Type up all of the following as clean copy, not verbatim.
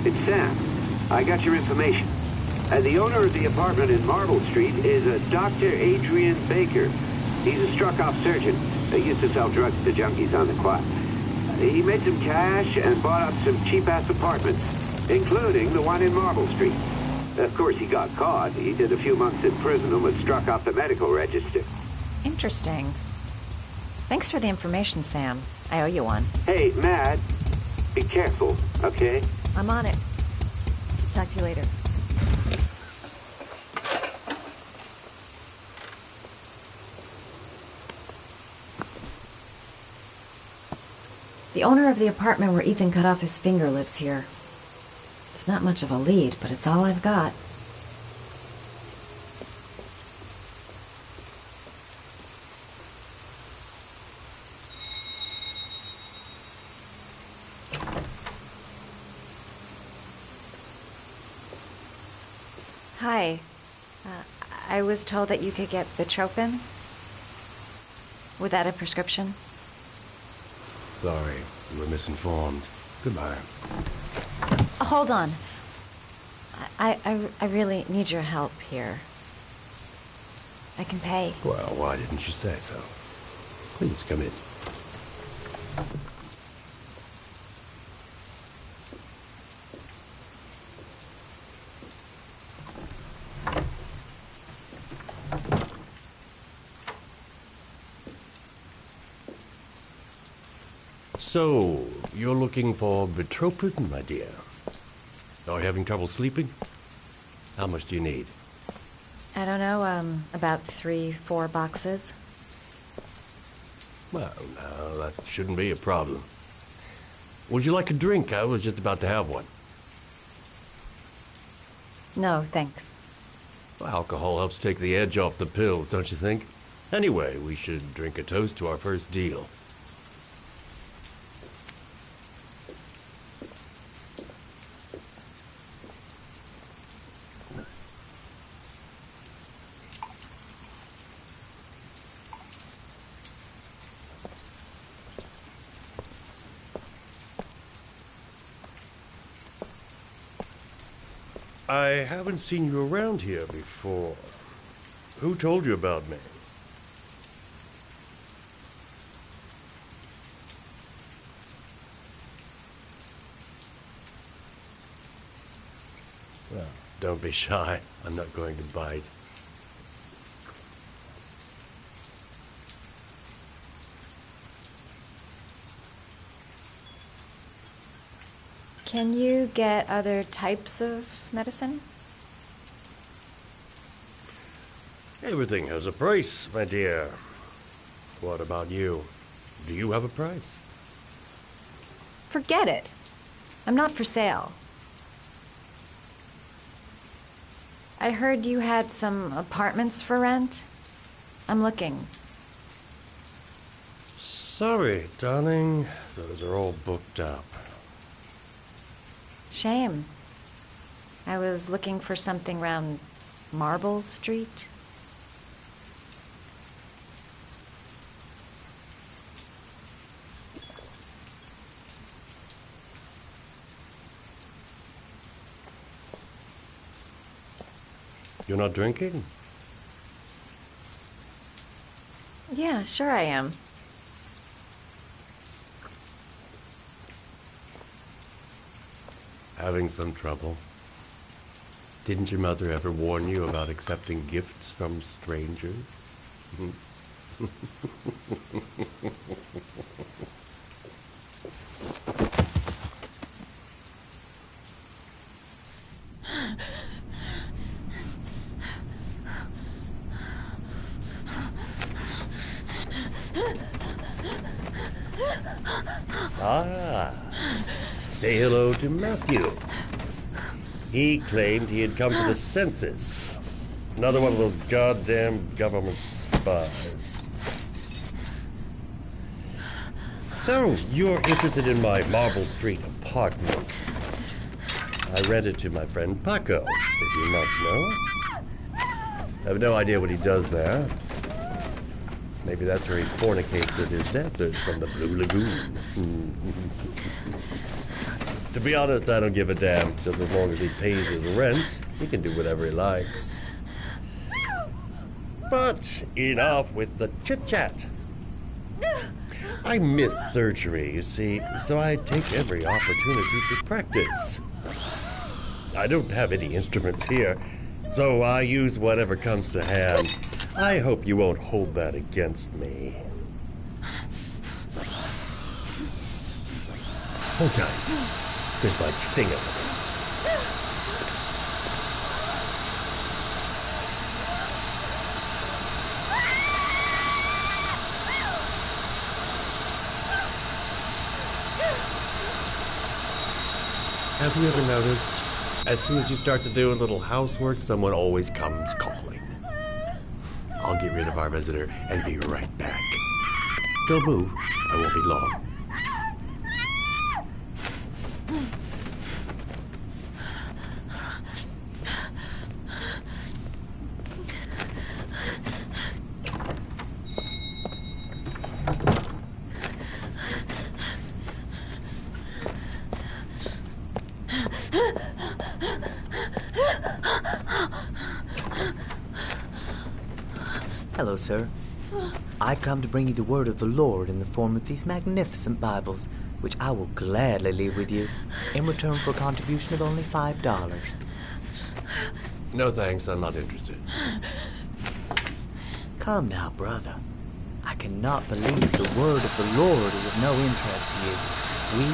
It's Sam. I got your information. The owner of the apartment in Marble Street is a Dr. Adrian Baker. He's a struck-off surgeon. He used to sell drugs to junkies on the quad. He made some cash and bought up some cheap-ass apartments, including the one in Marble Street. Of course, he got caught. He did a few months in prison and was struck off the medical register. Interesting. Thanks for the information, Sam. I owe you one. Hey, Matt, be careful, okay? I'm on it. Talk to you later. The owner of the apartment where Ethan cut off his finger lives here. It's not much of a lead, but it's all I've got. Hi. I was told that you could get Bitropin. Without a prescription? Sorry, you were misinformed. Goodbye. Hold on. I really need your help here. I can pay. Well, why didn't you say so? Please, come in. So, you're looking for Bitropin, my dear? Are you having trouble sleeping? How much do you need? I don't know, about 3-4 boxes. Well, no, that shouldn't be a problem. Would you like a drink? I was just about to have one. No, thanks. Well, alcohol helps take the edge off the pills, don't you think? Anyway, we should drink a toast to our first deal. I haven't seen you around here before. Who told you about me? Well, don't be shy. I'm not going to bite. Can you get other types of medicine? Everything has a price, my dear. What about you? Do you have a price? Forget it. I'm not for sale. I heard you had some apartments for rent. I'm looking. Sorry, darling. Those are all booked up. Shame. I was looking for something around Marble Street. You're not drinking? Yeah, sure I am. Having some trouble? Didn't your mother ever warn you about accepting gifts from strangers? Ah, say hello to Matthew. He claimed he had come to the census. Another one of those goddamn government spies. So, you're interested in my Marble Street apartment. I rented to my friend Paco, if you must know. I have no idea what he does there. Maybe that's where he fornicates with his dancers from the Blue Lagoon. To be honest, I don't give a damn. Just as long as he pays his rent, he can do whatever he likes. But enough with the chit-chat. I miss surgery, you see, so I take every opportunity to practice. I don't have any instruments here, so I use whatever comes to hand. I hope you won't hold that against me. Hold tight. This might sting a little. Have you ever noticed, as soon as you start to do a little housework, someone always comes calling? I'll get rid of our visitor and be right back. Don't move. I won't be long. Hello, sir. I've come to bring you the word of the Lord in the form of these magnificent Bibles, which I will gladly leave with you in return for a contribution of only $5. No thanks, I'm not interested. Come now, brother. I cannot believe the word of the Lord is of no interest to you. We,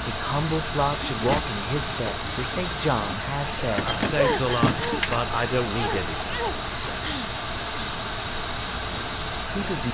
his humble flock, should walk in his steps, for St. John has said. Thanks a lot, but I don't need any. Who does he...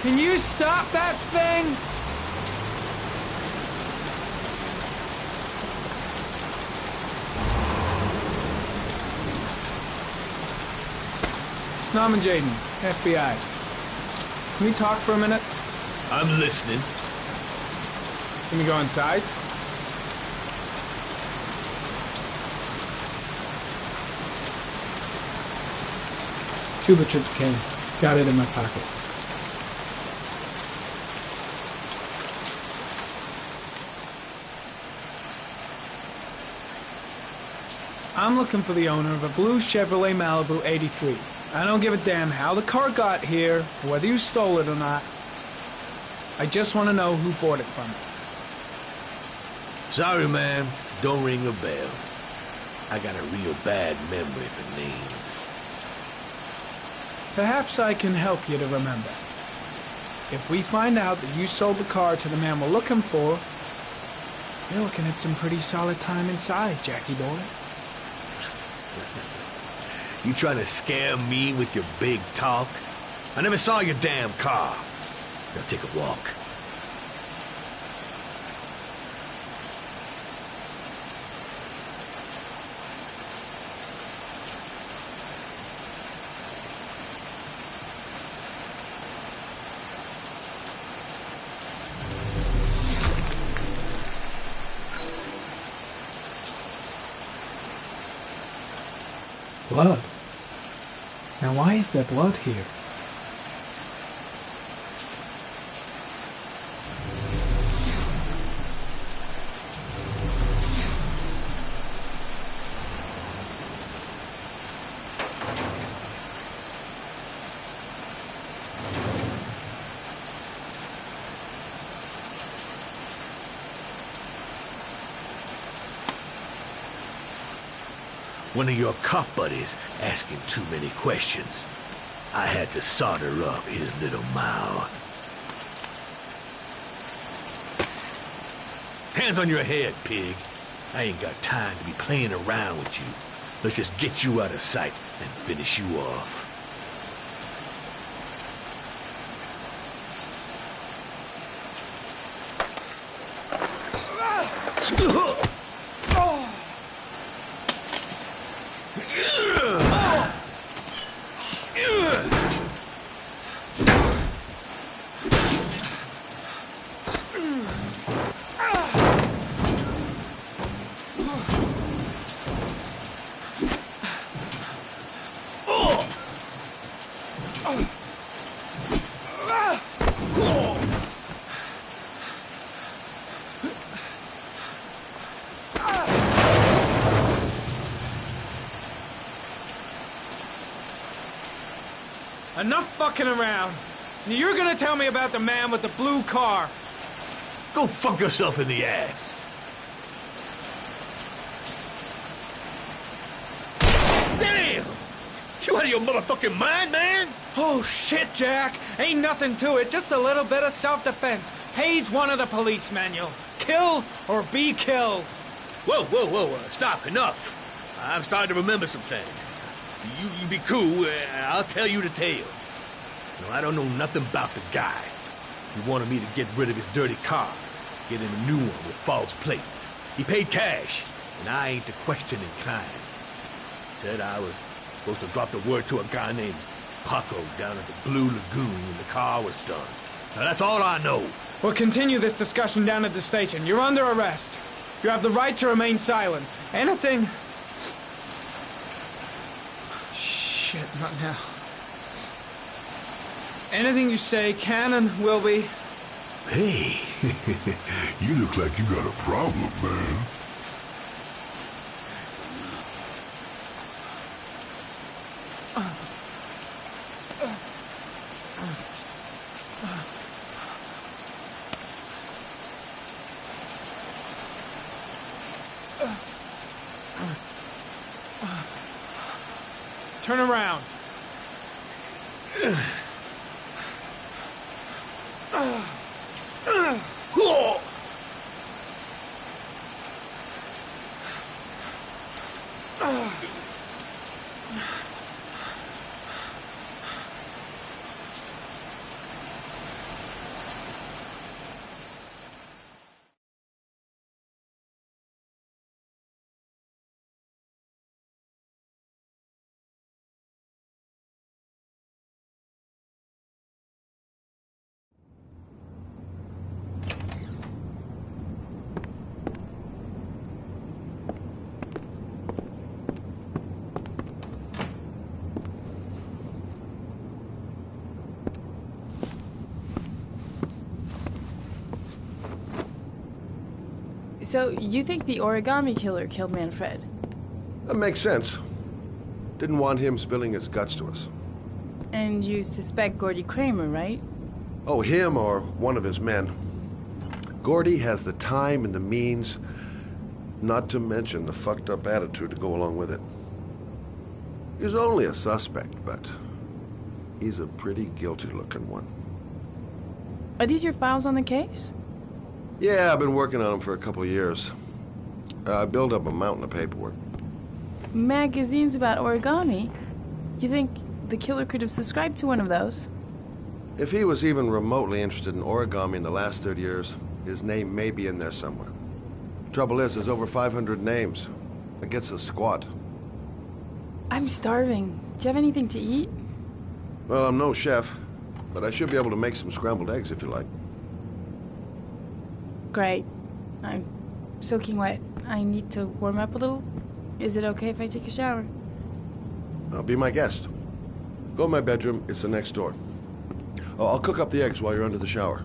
Can you stop that thing? Norman Jaden, FBI. Can we talk for a minute? I'm listening. Can we go inside? Cuba Trips cane. Got it in my pocket. I'm looking for the owner of a blue Chevrolet Malibu 83. I don't give a damn how the car got here, or whether you stole it or not. I just want to know who bought it from you. Sorry, ma'am. Don't ring a bell. I got a real bad memory for names. Perhaps I can help you to remember. If we find out that you sold the car to the man we're looking for, you're looking at some pretty solid time inside, Jackie boy. You trying to scare me with your big talk? I never saw your damn car. Now take a walk. Blood. Now why is there blood here? One of your cop buddies asking too many questions. I had to solder up his little mouth. Hands on your head, pig. I ain't got time to be playing around with you. Let's just get you out of sight and finish you off. Enough fucking around. You're gonna tell me about the man with the blue car. Go fuck yourself in the ass. Damn! You out of your motherfucking mind, man? Oh shit, Jack. Ain't nothing to it. Just a little bit of self-defense. Page 1 of the police manual. Kill or be killed. Whoa, whoa, whoa, stop, enough. I'm starting to remember some things. You be cool, I'll tell you the tale. No, I don't know nothing about the guy. He wanted me to get rid of his dirty car, get him a new one with false plates. He paid cash, and I ain't the question inclined. Said I was supposed to drop the word to a guy named Paco down at the Blue Lagoon when the car was done. Now that's all I know. We'll continue this discussion down at the station. You're under arrest. You have the right to remain silent. Anything... Shit, not now. Anything you say can and will be... Hey, You look like you got a problem, man. Turn around. So, you think the origami killer killed Manfred? That makes sense. Didn't want him spilling his guts to us. And you suspect Gordy Kramer, right? Oh, him or one of his men. Gordy has the time and the means, not to mention the fucked up attitude to go along with it. He's only a suspect, but he's a pretty guilty-looking one. Are these your files on the case? Yeah, I've been working on him for a couple of years. I built up a mountain of paperwork. Magazines about origami? You think the killer could have subscribed to one of those? If he was even remotely interested in origami in the last 30 years, his name may be in there somewhere. Trouble is, there's over 500 names. That gets us squat. I'm starving. Do you have anything to eat? Well, I'm no chef, but I should be able to make some scrambled eggs if you like. Great. I'm soaking wet. I need to warm up a little. Is it okay if I take a shower? Be my guest. Go in my bedroom. It's the next door. Oh, I'll cook up the eggs while you're under the shower.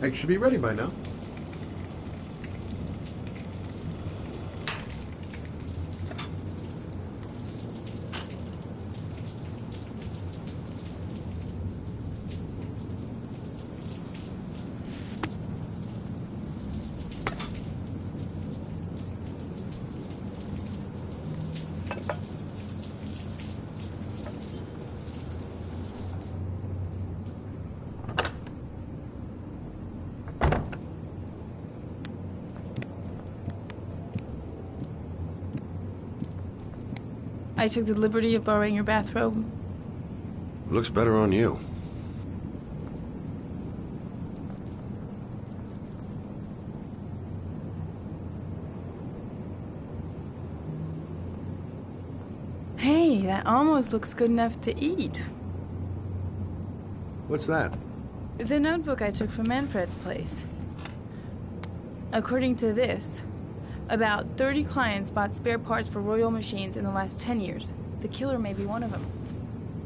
Eggs should be ready by now. I took the liberty of borrowing your bathrobe. Looks better on you. Hey, that almost looks good enough to eat. What's that? The notebook I took from Manfred's place. According to this, about 30 clients bought spare parts for Royal machines in the last 10 years. The killer may be one of them.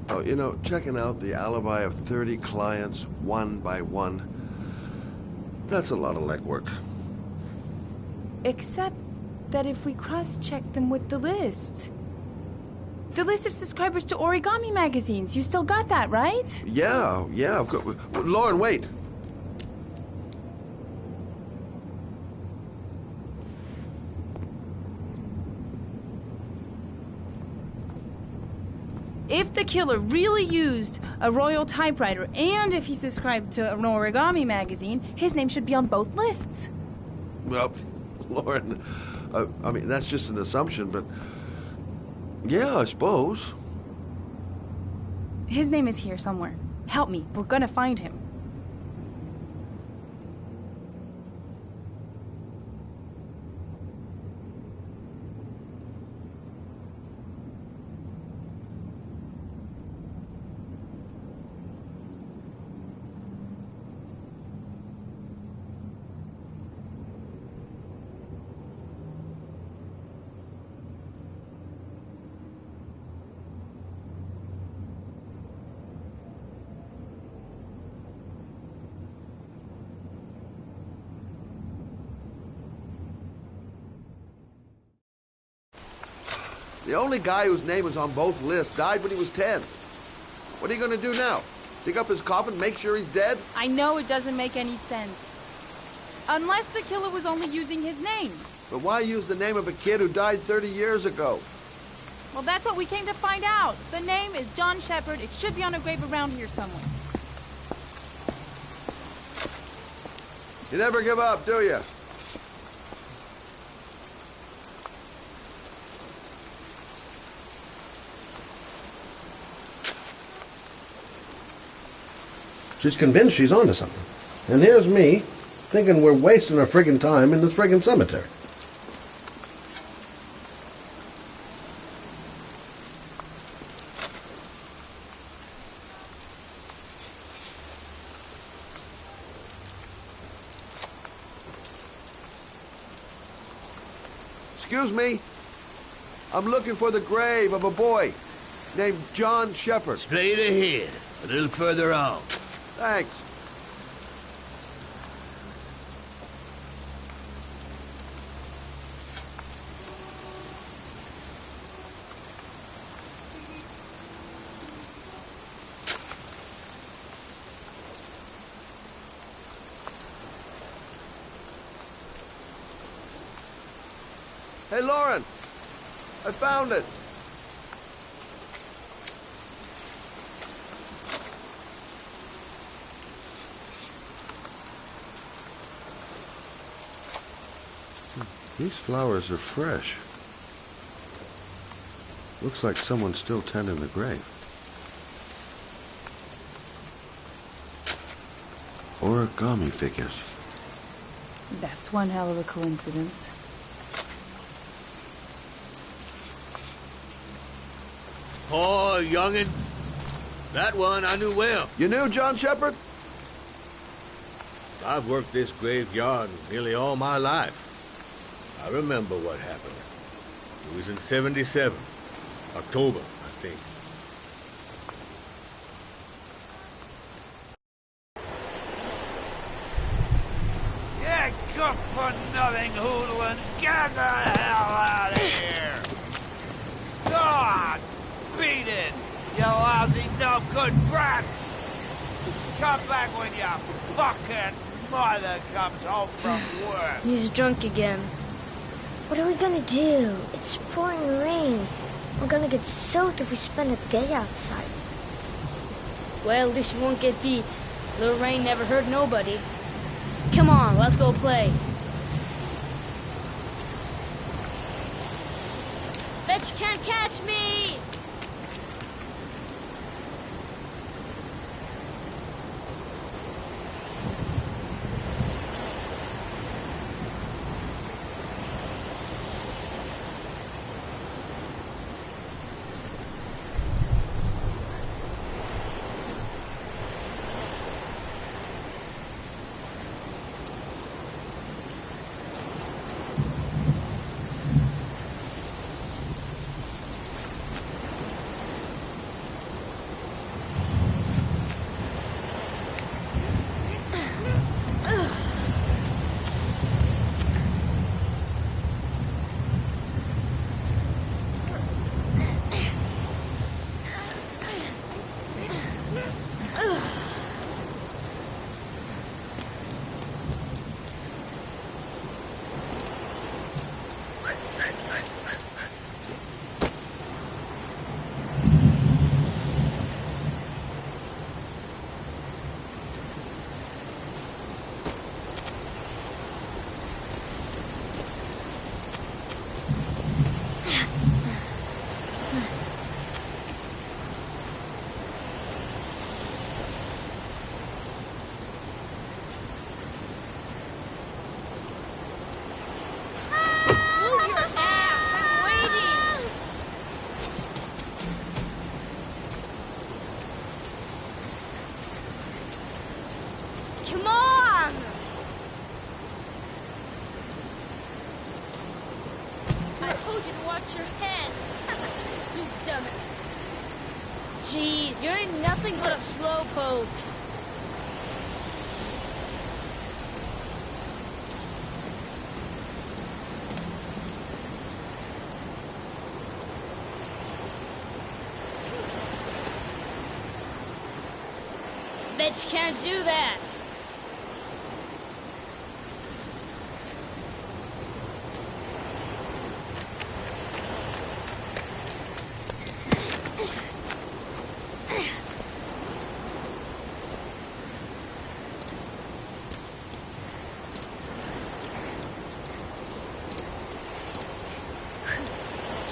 Oh, you know, checking out the alibi of 30 clients one by one, that's a lot of legwork. Except that if we cross-check them with the list. The list of subscribers to origami magazines. You still got that, right? Yeah, of course. Lauren, wait. If the killer really used a Royal typewriter and if he subscribed to an origami magazine, his name should be on both lists. Well, Lauren, I mean, that's just an assumption, but yeah, I suppose. His name is here somewhere. Help me. We're gonna find him. The only guy whose name was on both lists died when he was 10. What are you going to do now? Dig up his coffin, make sure he's dead? I know it doesn't make any sense. Unless the killer was only using his name. But why use the name of a kid who died 30 years ago? Well, that's what we came to find out. The name is John Shepard. It should be on a grave around here somewhere. You never give up, do you? She's convinced she's onto something. And here's me, thinking we're wasting our friggin' time in this friggin' cemetery. Excuse me. I'm looking for the grave of a boy named John Shepard. Straight ahead, a little further on. Thanks. Hey, Lauren, I found it. These flowers are fresh. Looks like someone's still tending the grave. Origami figures. That's one hell of a coincidence. Oh, youngin'. That one I knew well. You knew John Shepard? I've worked this graveyard nearly all my life. I remember what happened. It was in 77. October, I think. Yeah, good-for-nothing hoodlums, get the hell out of here! God, beat it, you lousy no-good brats! Come back when your fucking mother comes home from work. He's drunk again. What are we gonna do? It's pouring rain. We're gonna get soaked if we spend a day outside. Well, at least you won't get beat. Little rain never hurt nobody. Come on, let's go play. Bet you can't catch me! Jeez, you're nothing but a slowpoke. Bet you can't do that.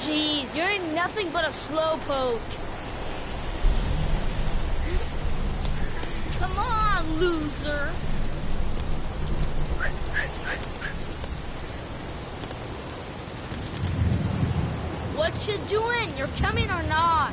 Jeez, you're nothing but a slowpoke. Come on, loser. What you doing? You're coming or not?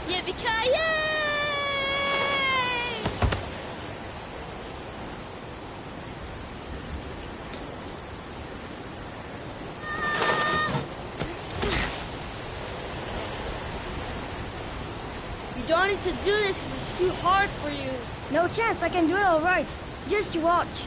Yippee-ki-yay! You don't need to do this if it's too hard for you. No chance, I can do it all right. Just you watch.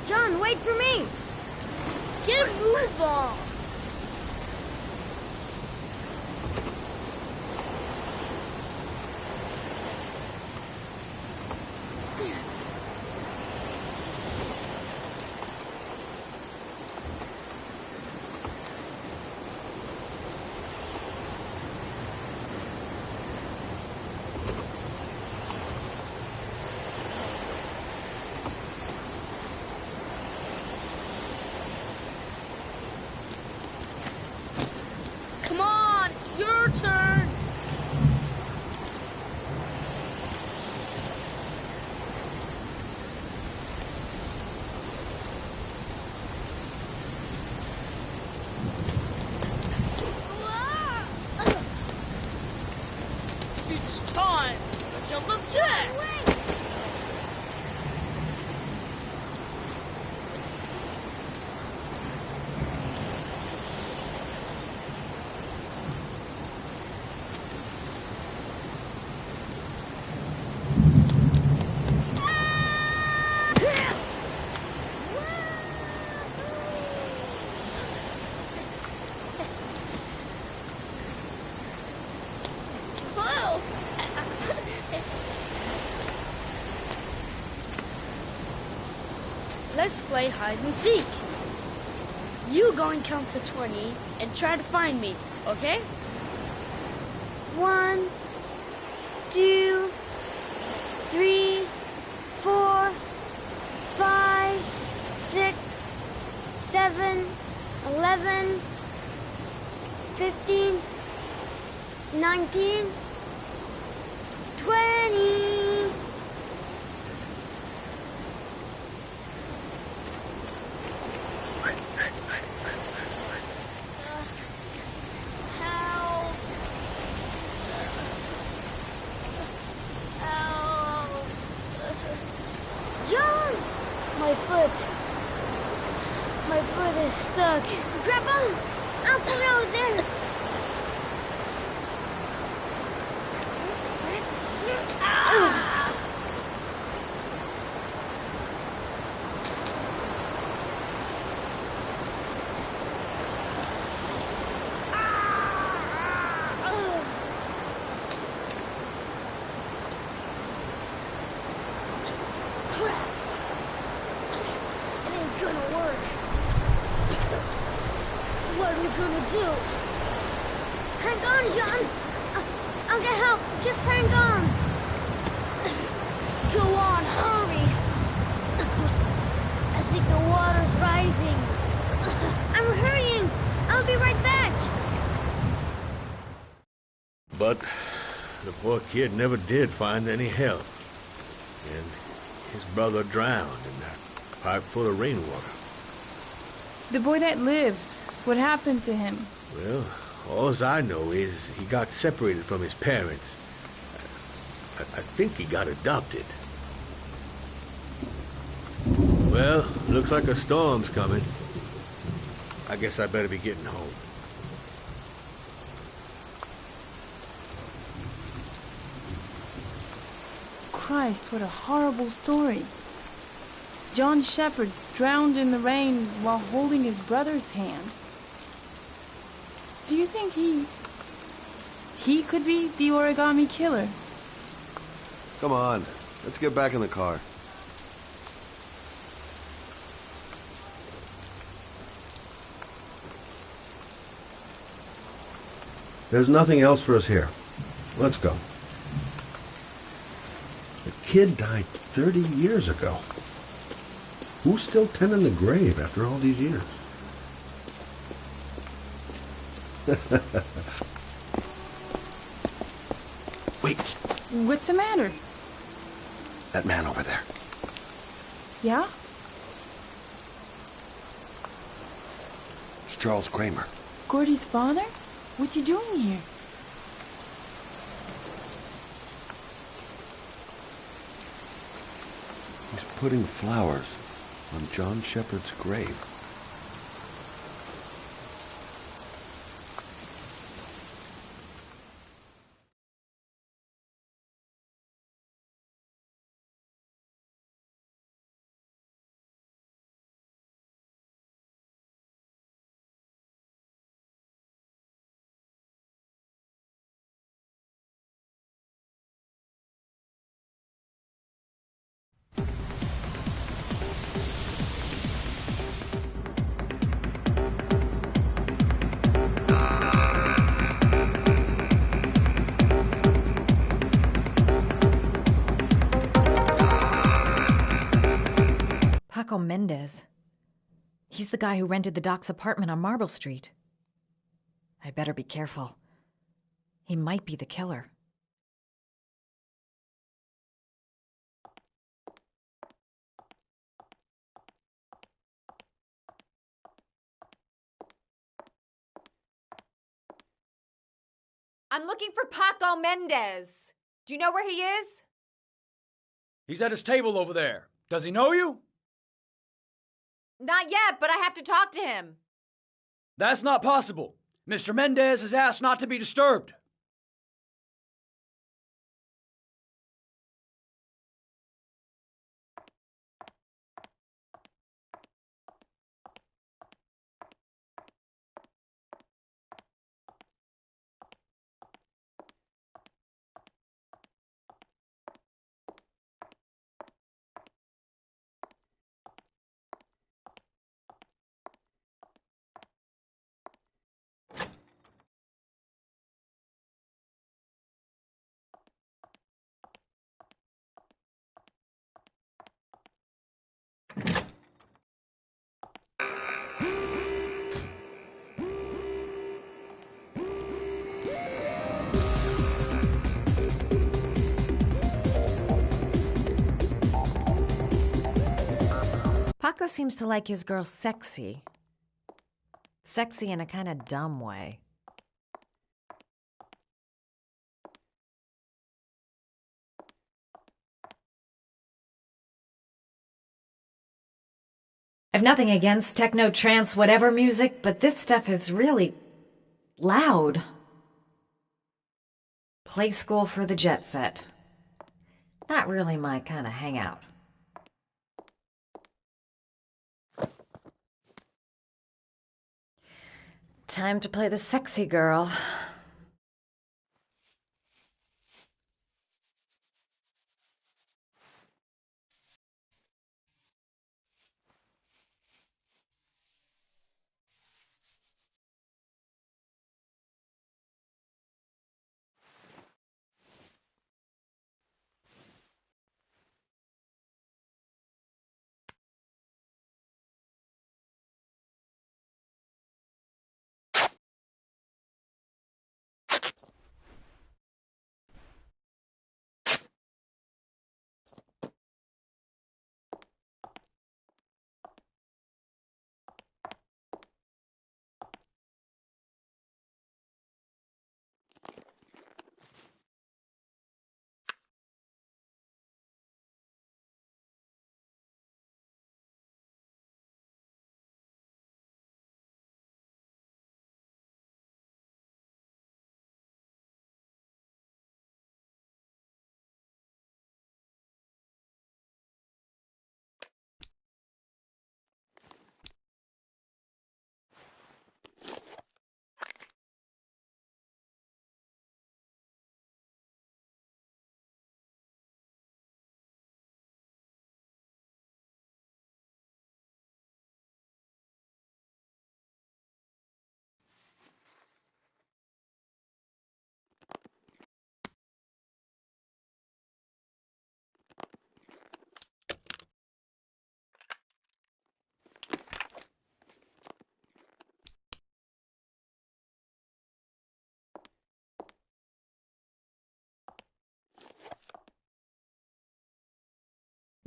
John, wait for me! Get a move on! Come on, it's your turn! It's time to jump up jack! Whoa! Let's play hide and seek. You go and count to 20 and try to find me, okay? 1, 2, 3, 4, 5, 6, 7, 11, 15, 19, 20. Help! Help! John! My foot is stuck. Grandpa, up the road there. you gonna do? Hang on, John. I'll get help. Just hang on. Go on, hurry. I think the water's rising. I'm hurrying. I'll be right back. But the poor kid never did find any help. And his brother drowned in that pipe full of rainwater. The boy that lived, what happened to him? Well, all I know is he got separated from his parents. I think he got adopted. Well, looks like a storm's coming. I guess I better be getting home. Christ, what a horrible story. John Shepherd drowned in the rain while holding his brother's hand. Do you think he could be the origami killer? Come on, let's get back in the car. There's nothing else for us here. Let's go. The kid died 30 years ago. Who's still tending the grave after all these years? Wait. What's the matter? That man over there. Yeah? It's Charles Kramer. Gordy's father? What's he doing here? He's putting flowers on John Shepherd's grave. Paco Mendez. He's the guy who rented the Doc's apartment on Marble Street. I better be careful. He might be the killer. I'm looking for Paco Mendez. Do you know where he is? He's at his table over there. Does he know you? Not yet, but I have to talk to him. That's not possible. Mr. Mendez has asked not to be disturbed. Paco seems to like his girl sexy. Sexy in a kind of dumb way. I've nothing against techno, trance, whatever music, but this stuff is really loud. Play school for the jet set. Not really my kind of hangout. Time to play the sexy girl.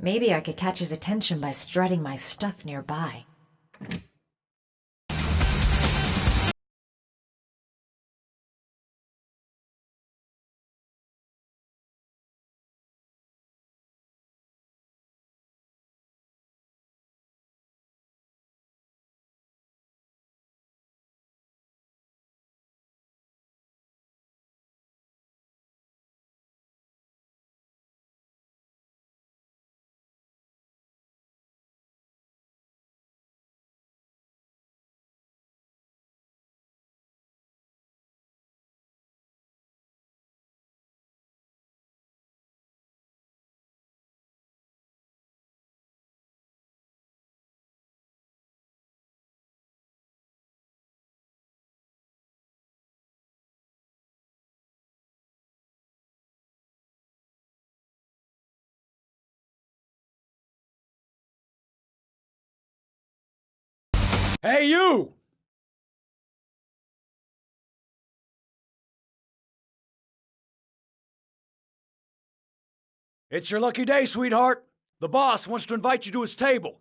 Maybe I could catch his attention by strutting my stuff nearby. Hey, you! It's your lucky day, sweetheart. The boss wants to invite you to his table.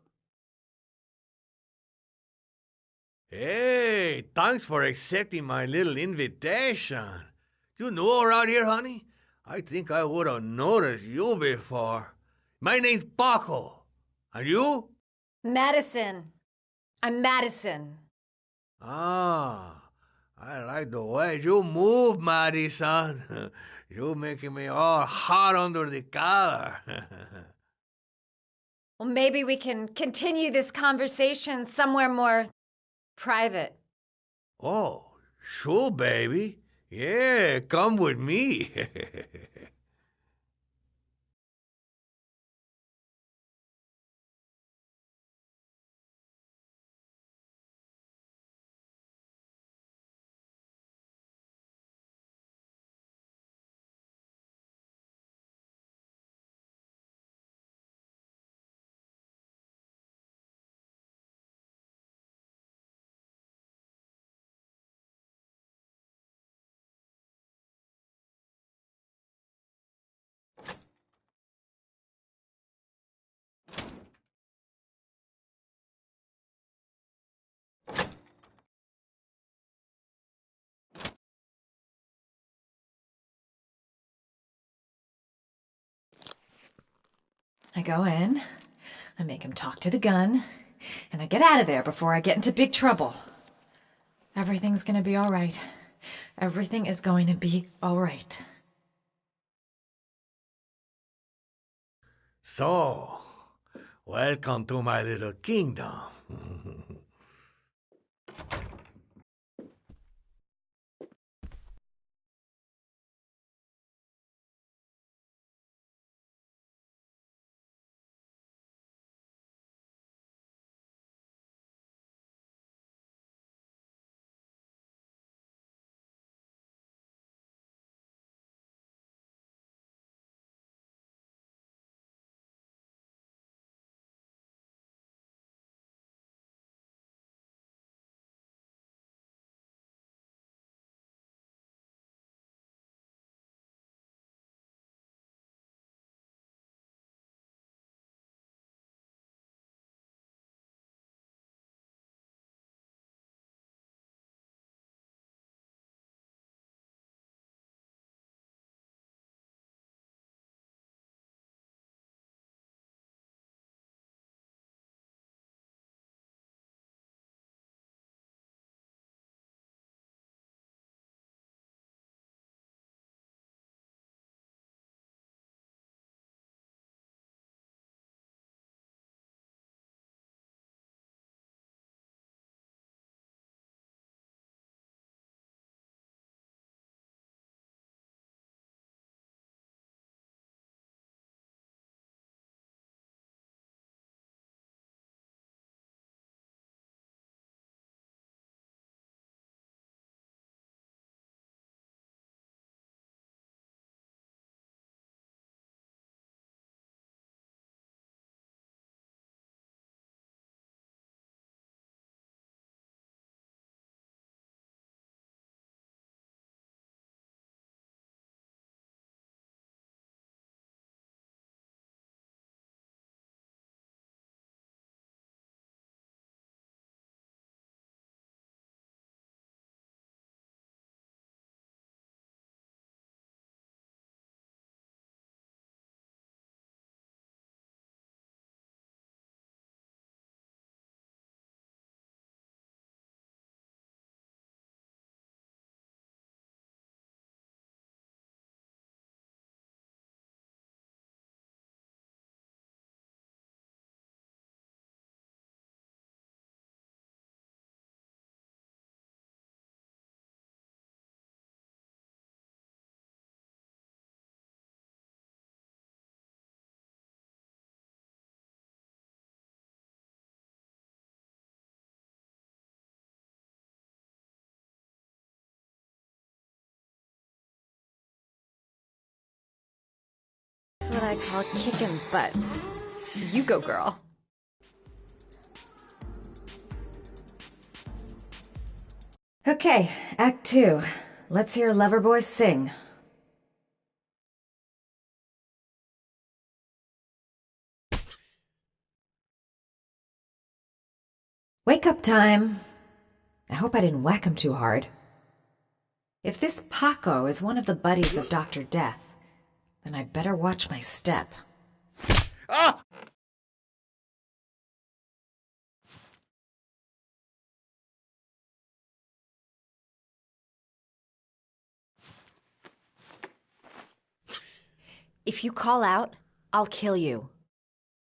Hey, thanks for accepting my little invitation. You know around here, honey? I think I would have noticed you before. My name's Paco. And you? Madison. I'm Madison. Ah, I like the way you move, Madison. You're making me all hot under the collar. Well, maybe we can continue this conversation somewhere more private. Oh, sure, baby. Yeah, come with me. I go in, I make him talk to the gun, and I get out of there before I get into big trouble. Everything's gonna be all right. Everything is going to be all right. So, welcome to my little kingdom. That's what I call kicking butt. You go, girl. Okay, Act 2. Let's hear Loverboy sing. Wake up time. I hope I didn't whack him too hard. If this Paco is one of the buddies of Dr. Death, then I'd better watch my step. Ah! If you call out, I'll kill you.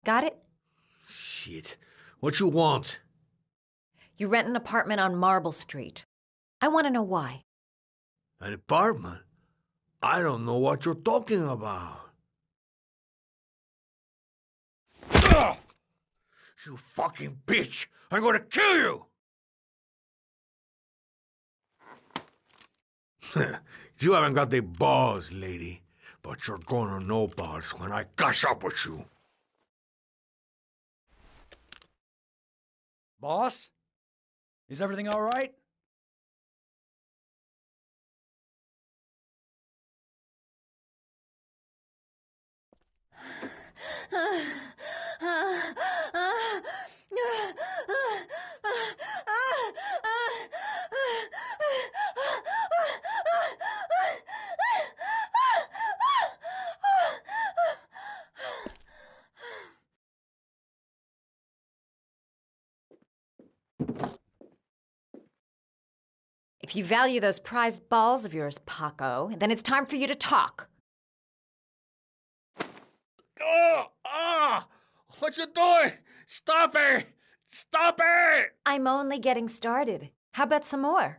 Got it? Shit. What you want? You rent an apartment on Marble Street. I want to know why. An apartment? I don't know what you're talking about. Ugh! You fucking bitch! I'm gonna kill you! You haven't got the balls, lady. But you're gonna know balls when I catch up with you. Boss? Is everything all right? If you value those prized balls of yours, Paco, then it's time for you to talk. Oh! Ah! What you doing? Stop it! Stop it! I'm only getting started. How about some more?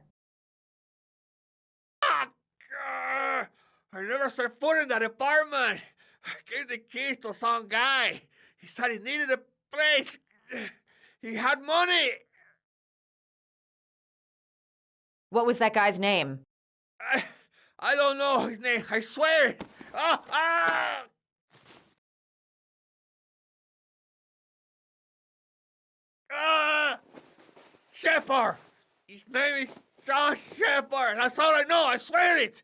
Ah! I never set foot in that apartment. I gave the keys to some guy. He said he needed a place. He had money. What was that guy's name? I don't know his name. I swear. Ah! Ah! Ah! Shepard! His name is John Shepard. That's all I know. I swear it.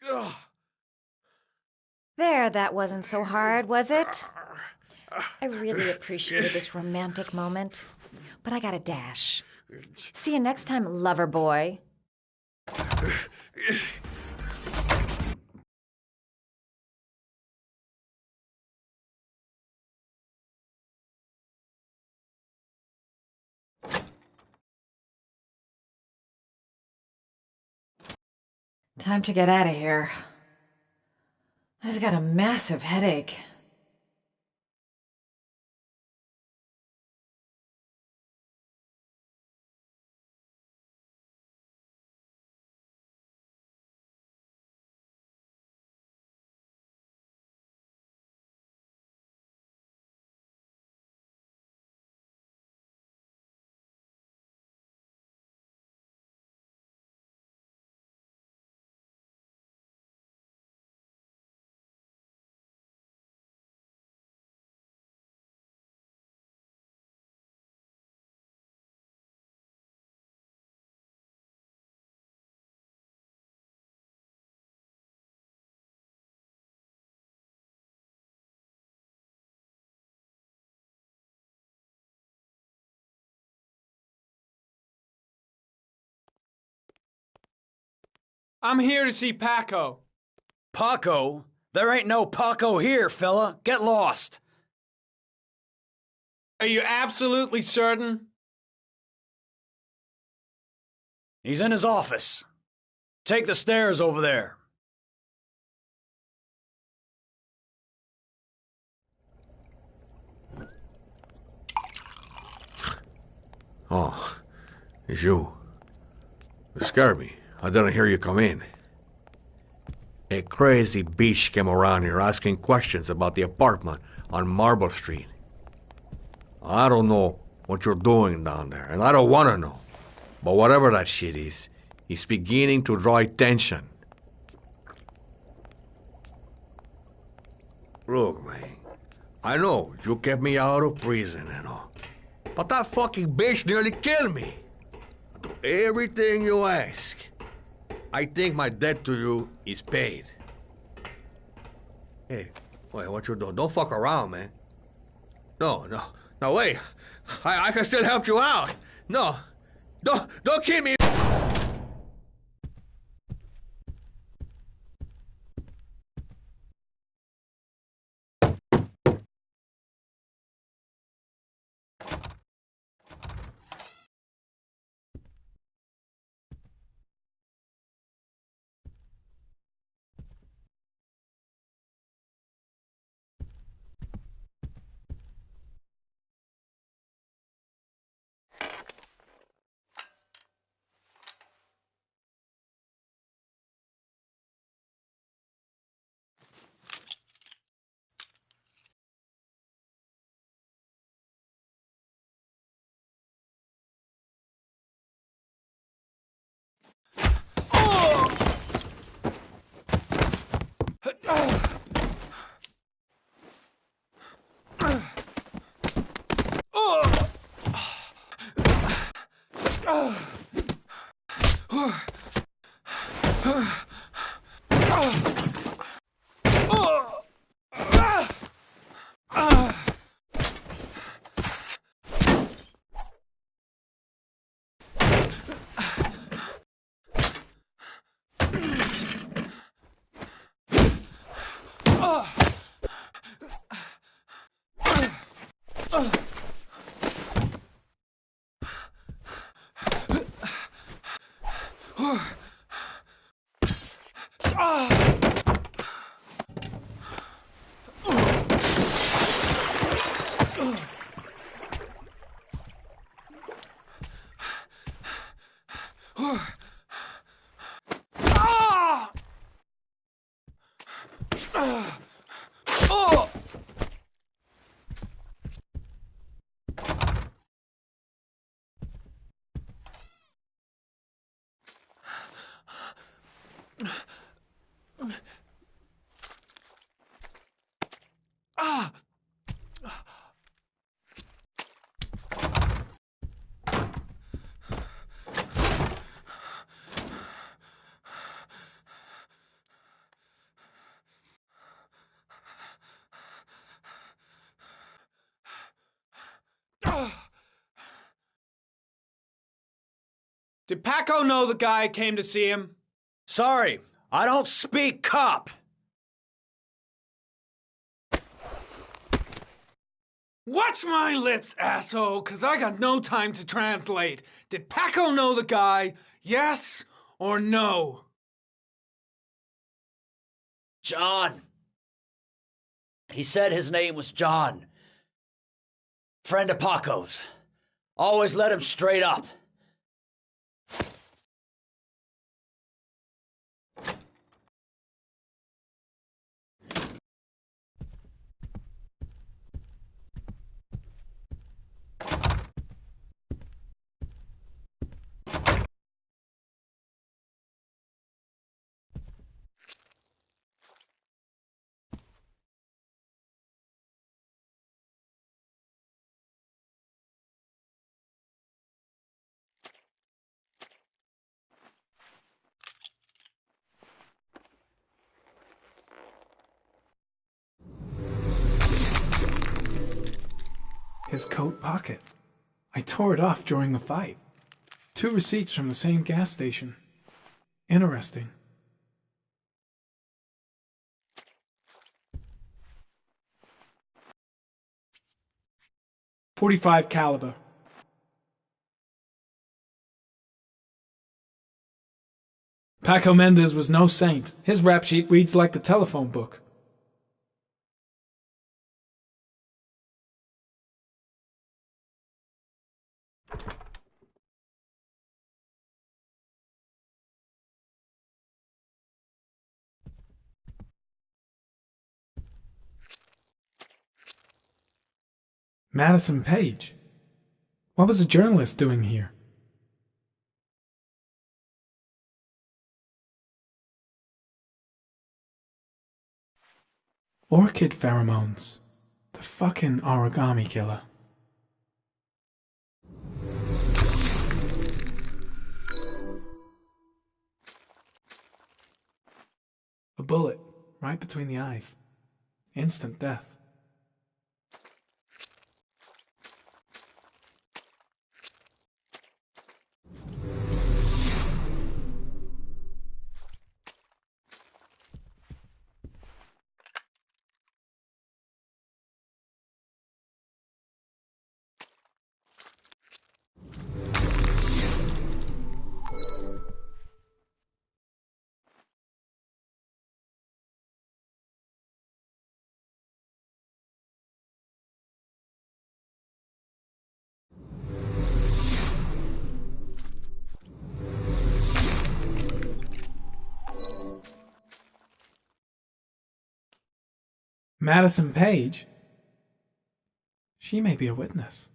Ugh. There, that wasn't so hard, was it? I really appreciated this romantic moment, but I gotta dash. See you next time, lover boy. Time to get out of here. I've got a massive headache. I'm here to see Paco. Paco? There ain't no Paco here, fella. Get lost. Are you absolutely certain? He's in his office. Take the stairs over there. Oh, it's you. You scared me. I didn't hear you come in. A crazy bitch came around here asking questions about the apartment on Marble Street. I don't know what you're doing down there, and I don't want to know. But whatever that shit is, it's beginning to draw attention. Look, man, I know you kept me out of prison and all, but that fucking bitch nearly killed me. I'll do everything you ask. I think my debt to you is paid. Hey, wait, what you doing? Don't fuck around, man. No, wait. I can still help you out. No, don't keep me. Did Paco know the guy came to see him? Sorry, I don't speak cop. Watch my lips, asshole, cause I got no time to translate. Did Paco know the guy? Yes or no? John. He said his name was John. Friend of Paco's. Always let him straight up. His coat pocket. I tore it off during the fight. 2 receipts from the same gas station. Interesting. .45 caliber. Paco Mendez was no saint. His rap sheet reads like the telephone book. Madison Page. What was a journalist doing here? Orchid pheromones. The fucking origami killer. A bullet, right between the eyes. Instant death. Madison Page? She may be a witness.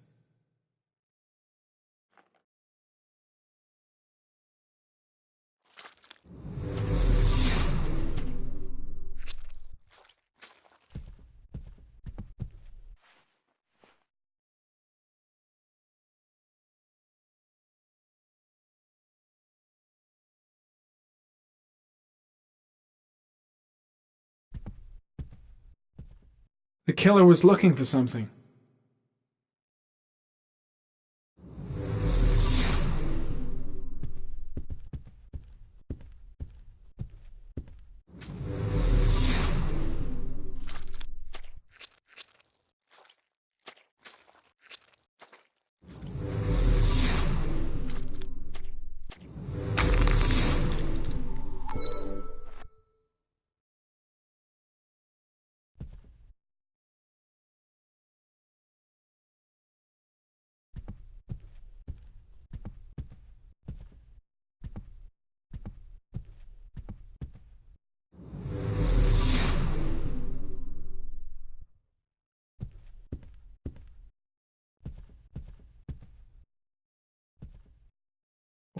The killer was looking for something.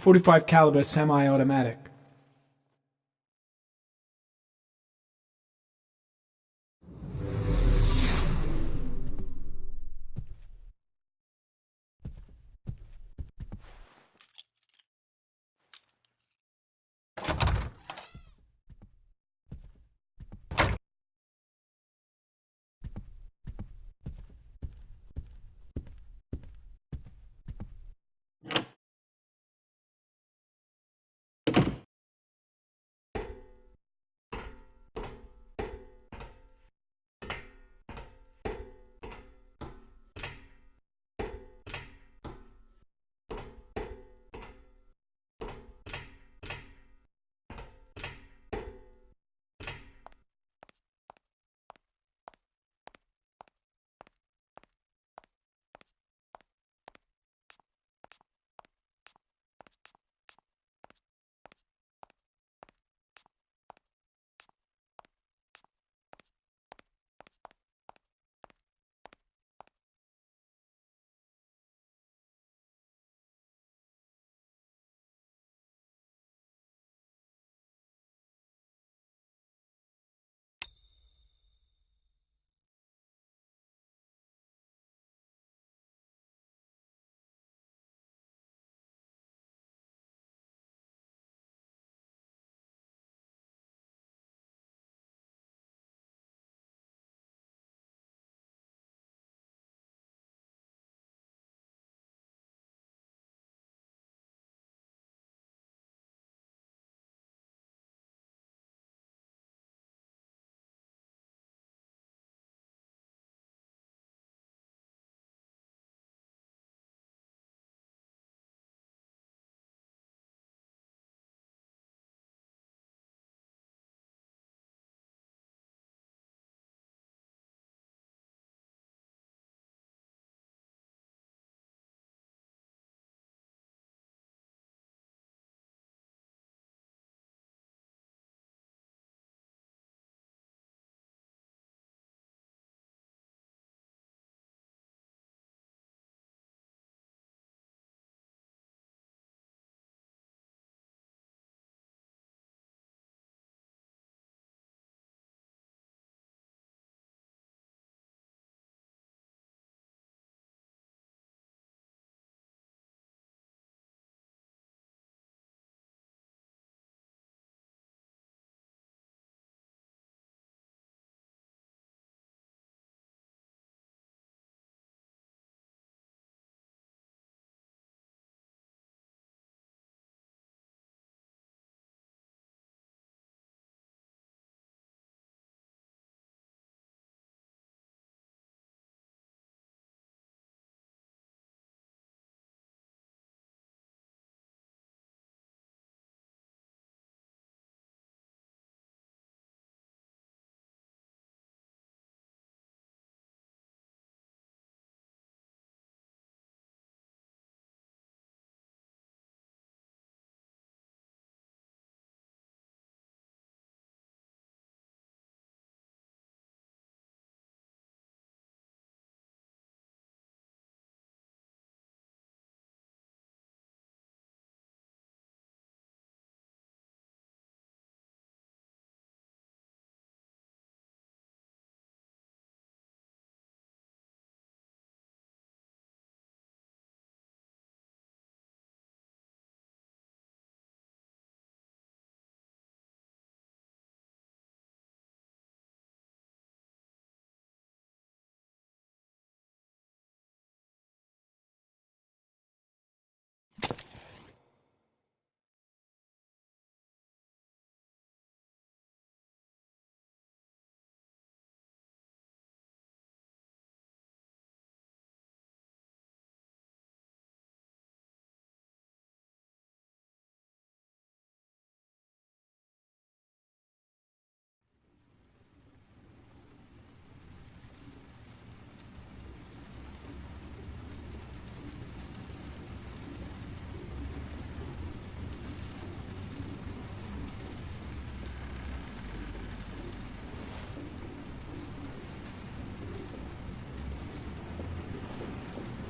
.45 caliber semi-automatic.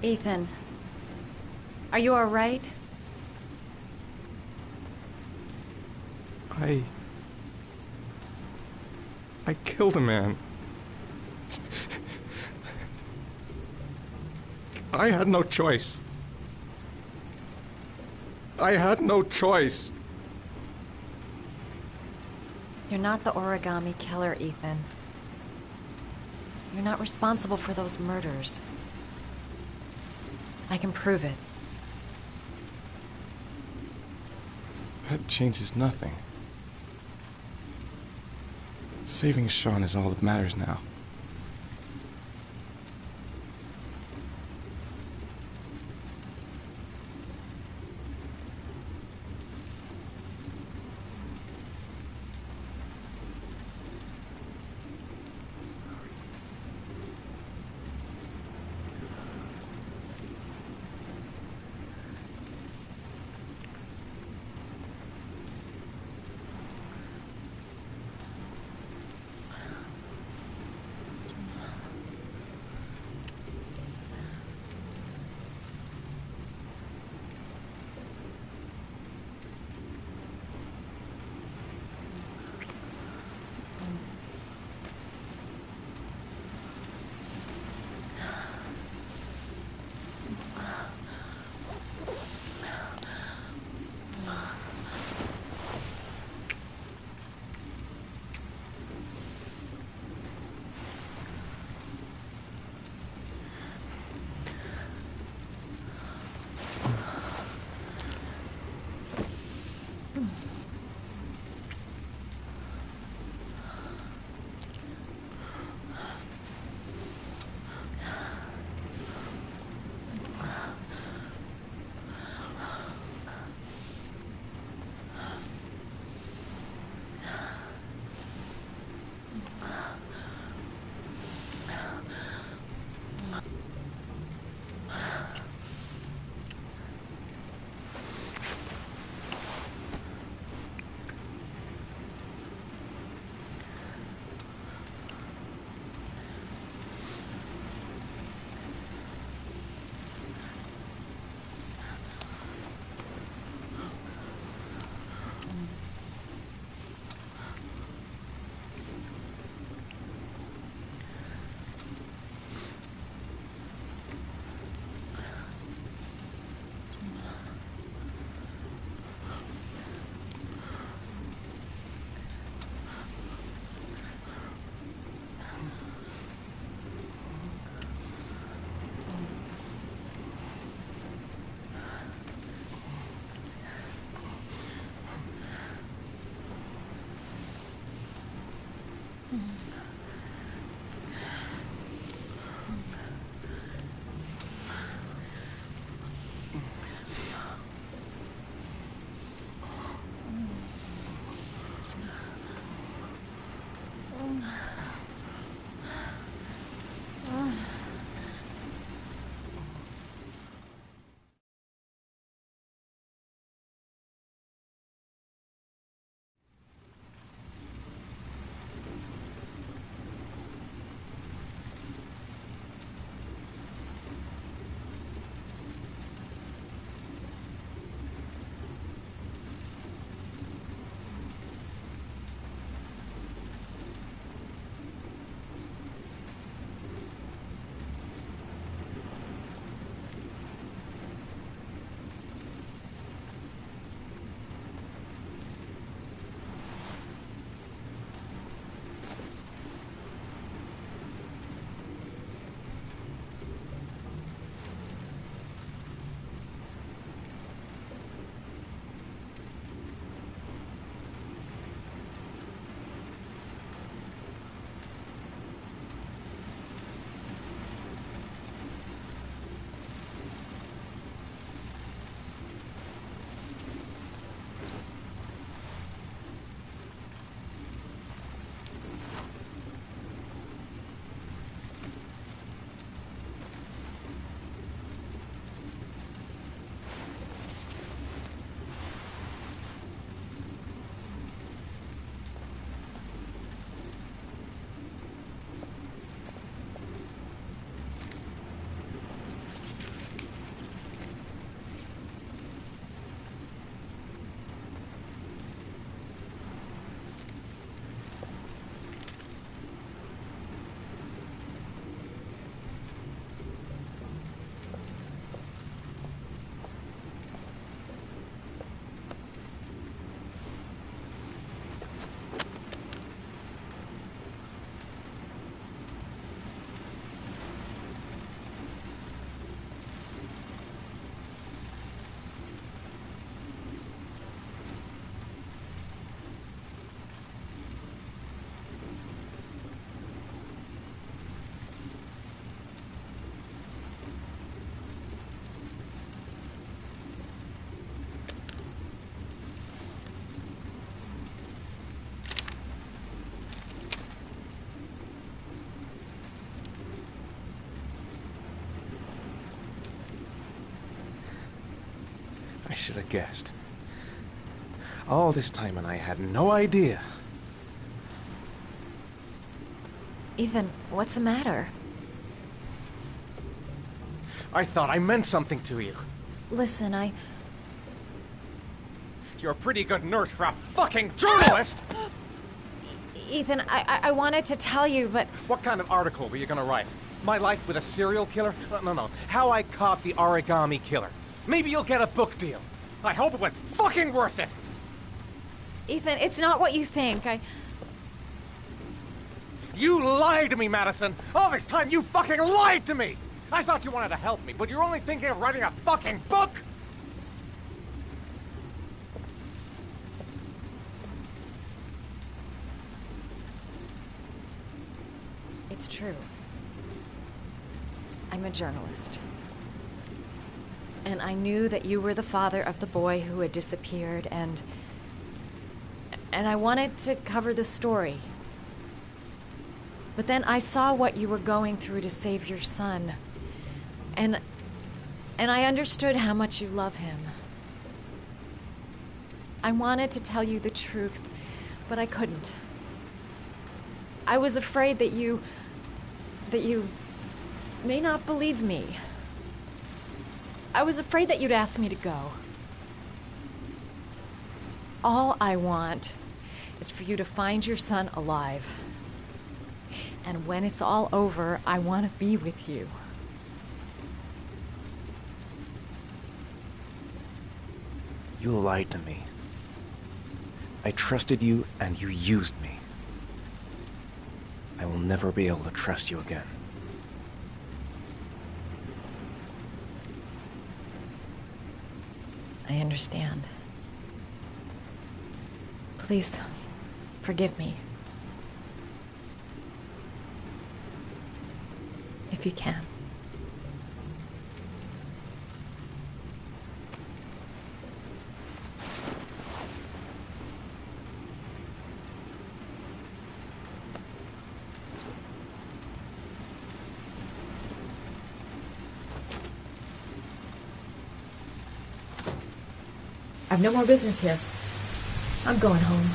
Ethan, are you all right? I killed a man. I had no choice. I had no choice. You're not the origami killer, Ethan. You're not responsible for those murders. I can prove it. That changes nothing. Saving Sean is all that matters now. should have guessed. All this time and I had no idea. Ethan, what's the matter? I thought I meant something to you. Listen, You're a pretty good nurse for a fucking journalist! Ethan, I wanted to tell you, but... What kind of article were you gonna write? My life with a serial killer? No. How I caught the origami killer. Maybe you'll get a book deal. I hope it was fucking worth it! Ethan, it's not what you think. You lied to me, Madison! All this time you fucking lied to me! I thought you wanted to help me, but you're only thinking of writing a fucking book? It's true. I'm a journalist. And I knew that you were the father of the boy who had disappeared, and I wanted to cover the story. But then I saw what you were going through to save your son. And I understood how much you love him. I wanted to tell you the truth, but I couldn't. I was afraid that you may not believe me. I was afraid that you'd ask me to go. All I want is for you to find your son alive. And when it's all over, I want to be with you. You lied to me. I trusted you and you used me. I will never be able to trust you again. I understand. Please, forgive me. If you can. I've no more business here. I'm going home.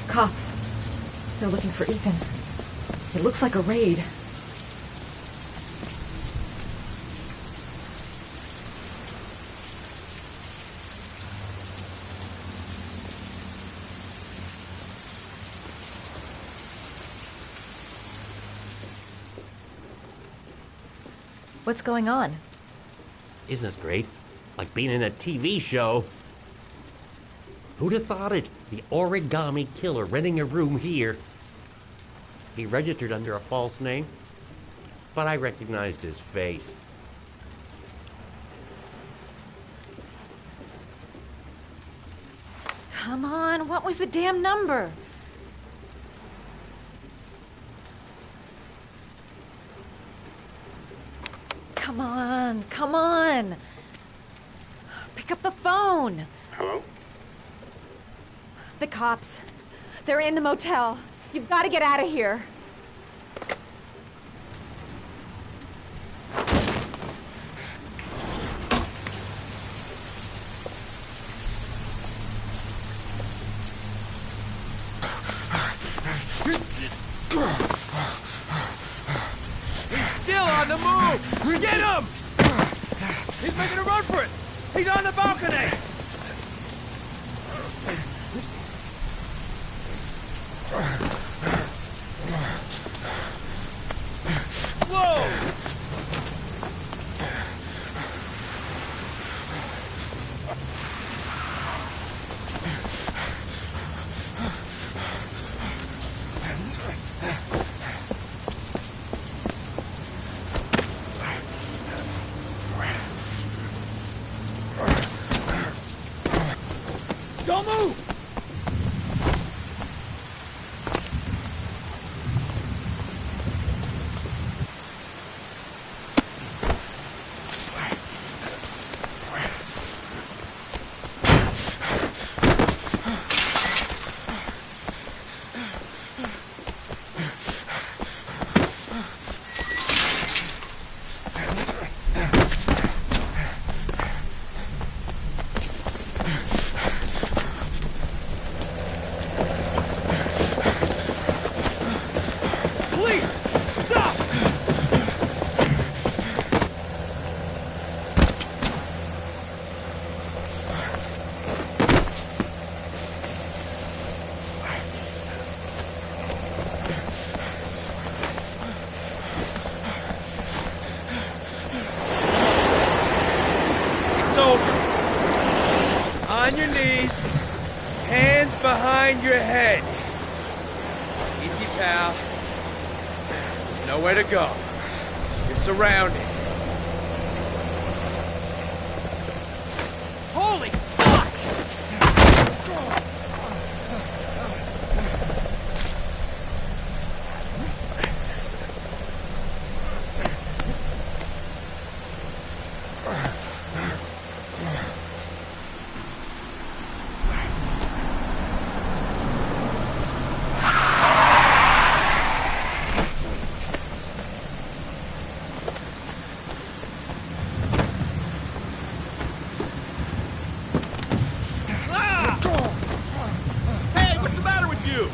Cops. They're looking for Ethan. It looks like a raid. What's going on? Isn't this great? Like being in a TV show. Who'd have thought it? The origami killer renting a room here. He registered under a false name, but I recognized his face. Come on, what was the damn number? Come on, come on. Pick up the phone. Hello? The cops. They're in the motel. You've got to get out of here. He's still on the move! Get him! He's making a run for it! He's on the balcony! Whoa! Don't move! On your knees, hands behind your head. Easy, pal. Nowhere to go. You're surrounded. Holy fuck! Hey, what's the matter with you?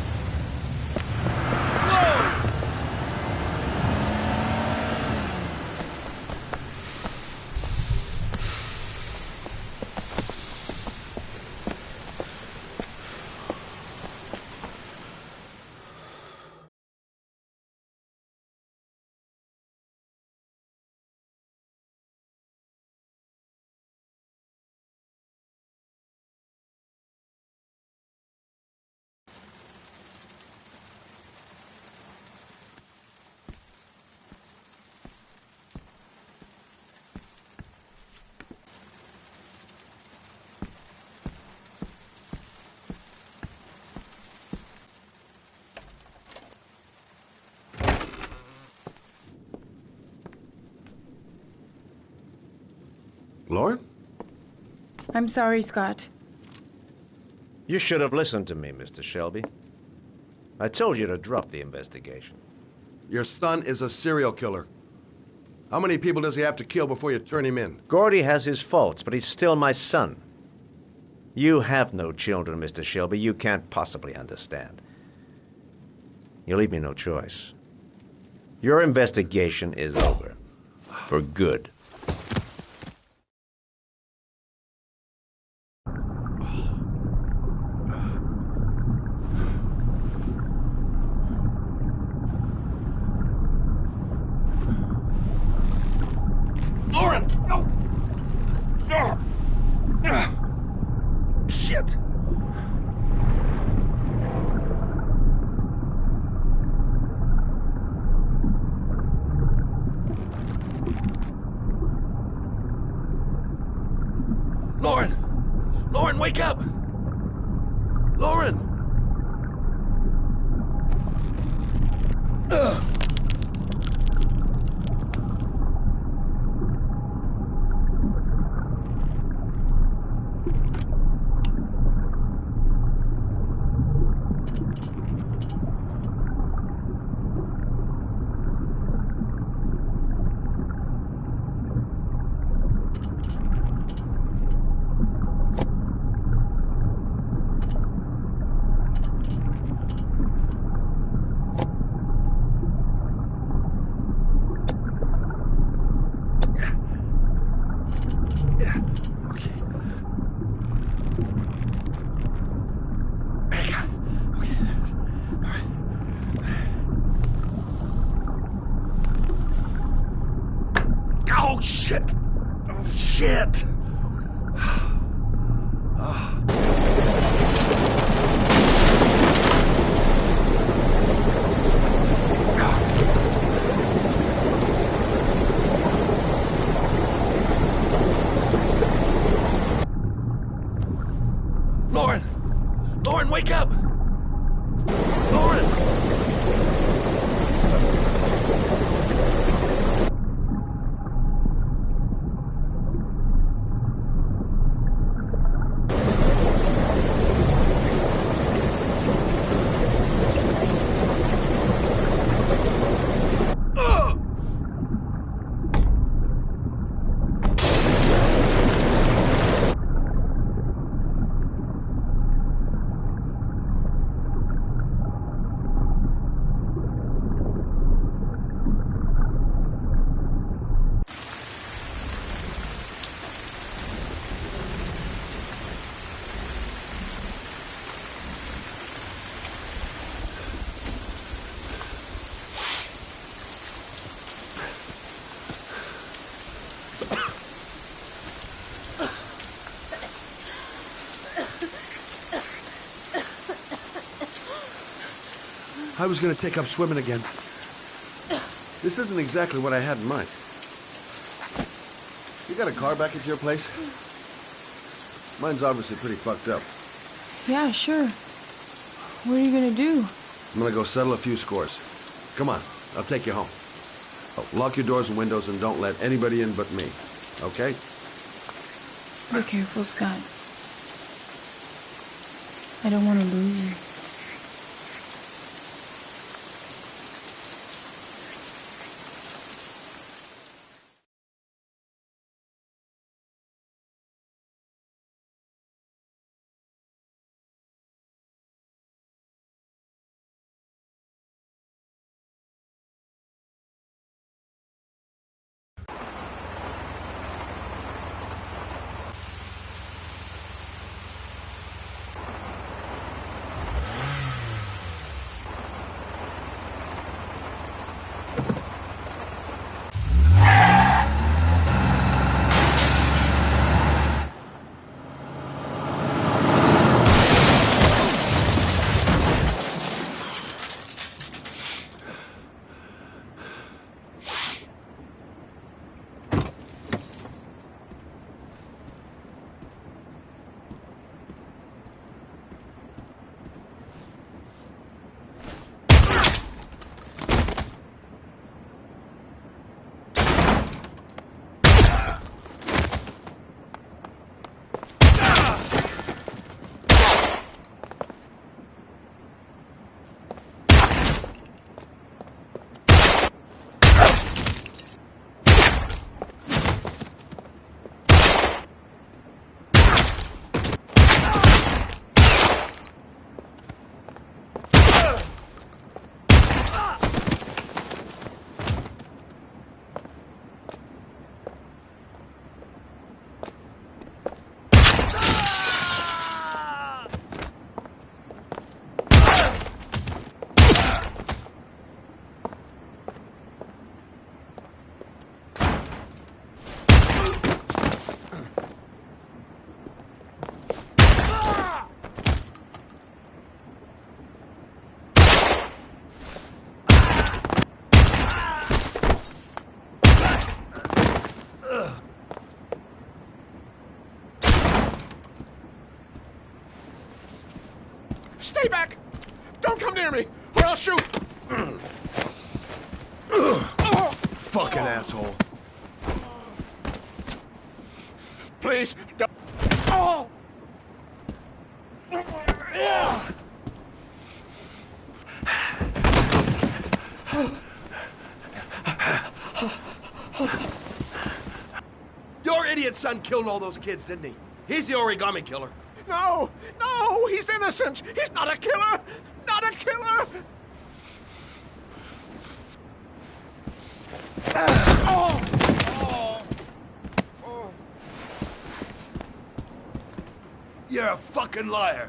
Lauren? I'm sorry, Scott. You should have listened to me, Mr. Shelby. I told you to drop the investigation. Your son is a serial killer. How many people does he have to kill before you turn him in? Gordy has his faults, but he's still my son. You have no children, Mr. Shelby. You can't possibly understand. You leave me no choice. Your investigation is over. For good. Lauren! No! Shit! Lauren! Lauren, wake up! Lauren! Ugh. Oh, shit! Oh, shit! Lauren! Lauren, wake up! Lauren! I was going to take up swimming again. This isn't exactly what I had in mind. You got a car back at your place? Mine's obviously pretty fucked up. Yeah, sure. What are you gonna do? I'm gonna go settle a few scores. Come on, I'll take you home. Oh, lock your doors and windows and don't let anybody in but me. Okay? Be careful, Scott. I don't want to lose you. Stay back! Don't come near me, or I'll shoot! Fucking asshole. Please, don't... Oh! Your idiot son killed all those kids, didn't he? He's the origami killer. No! No! He's innocent! He's not a killer! Not a killer! You're a fucking liar.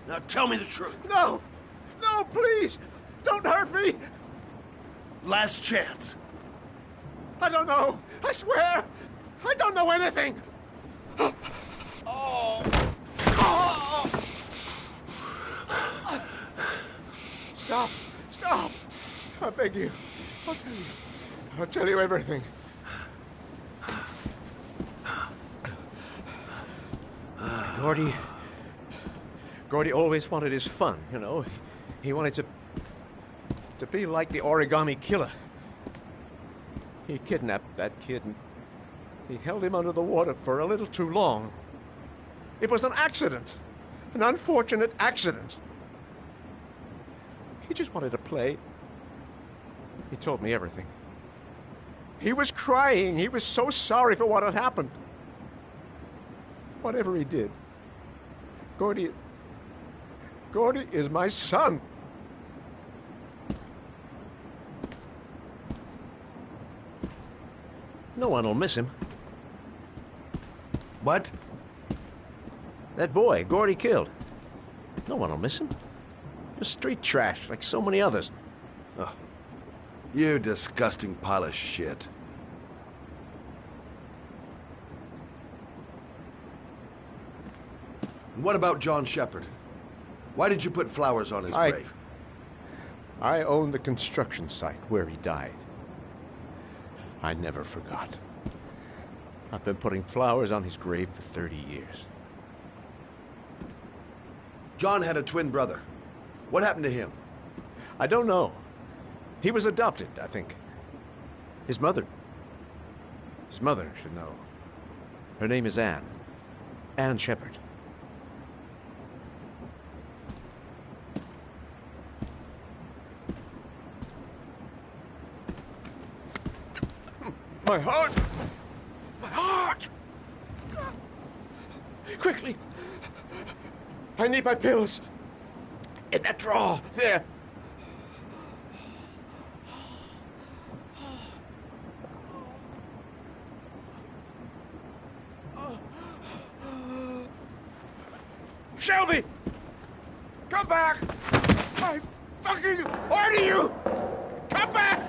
Now tell me the truth. No! No, please! Don't hurt me! Last chance. I don't know. I swear. I don't know anything. Stop. Stop. I beg you. I'll tell you. I'll tell you everything. Gordy, Gordy always wanted his fun, you know. He wanted to be like the Origami Killer. He kidnapped that kid and he held him under the water for a little too long. It was an accident. An unfortunate accident. He just wanted to play. He told me everything. He was crying. He was so sorry for what had happened. Whatever he did, Gordy is my son. No one will miss him. What? That boy, Gordy killed. No one will miss him. Just street trash, like so many others. Oh, you disgusting pile of shit. And what about John Shepherd? Why did you put flowers on his grave? I own the construction site where he died. I never forgot. I've been putting flowers on his grave for 30 years. John had a twin brother. What happened to him? I don't know. He was adopted, I think. His mother should know. Her name is Anne. Anne Shepherd. My heart! My heart! Quickly! I need my pills. In that drawer, there. Shelby! Come back! I fucking order you! Come back!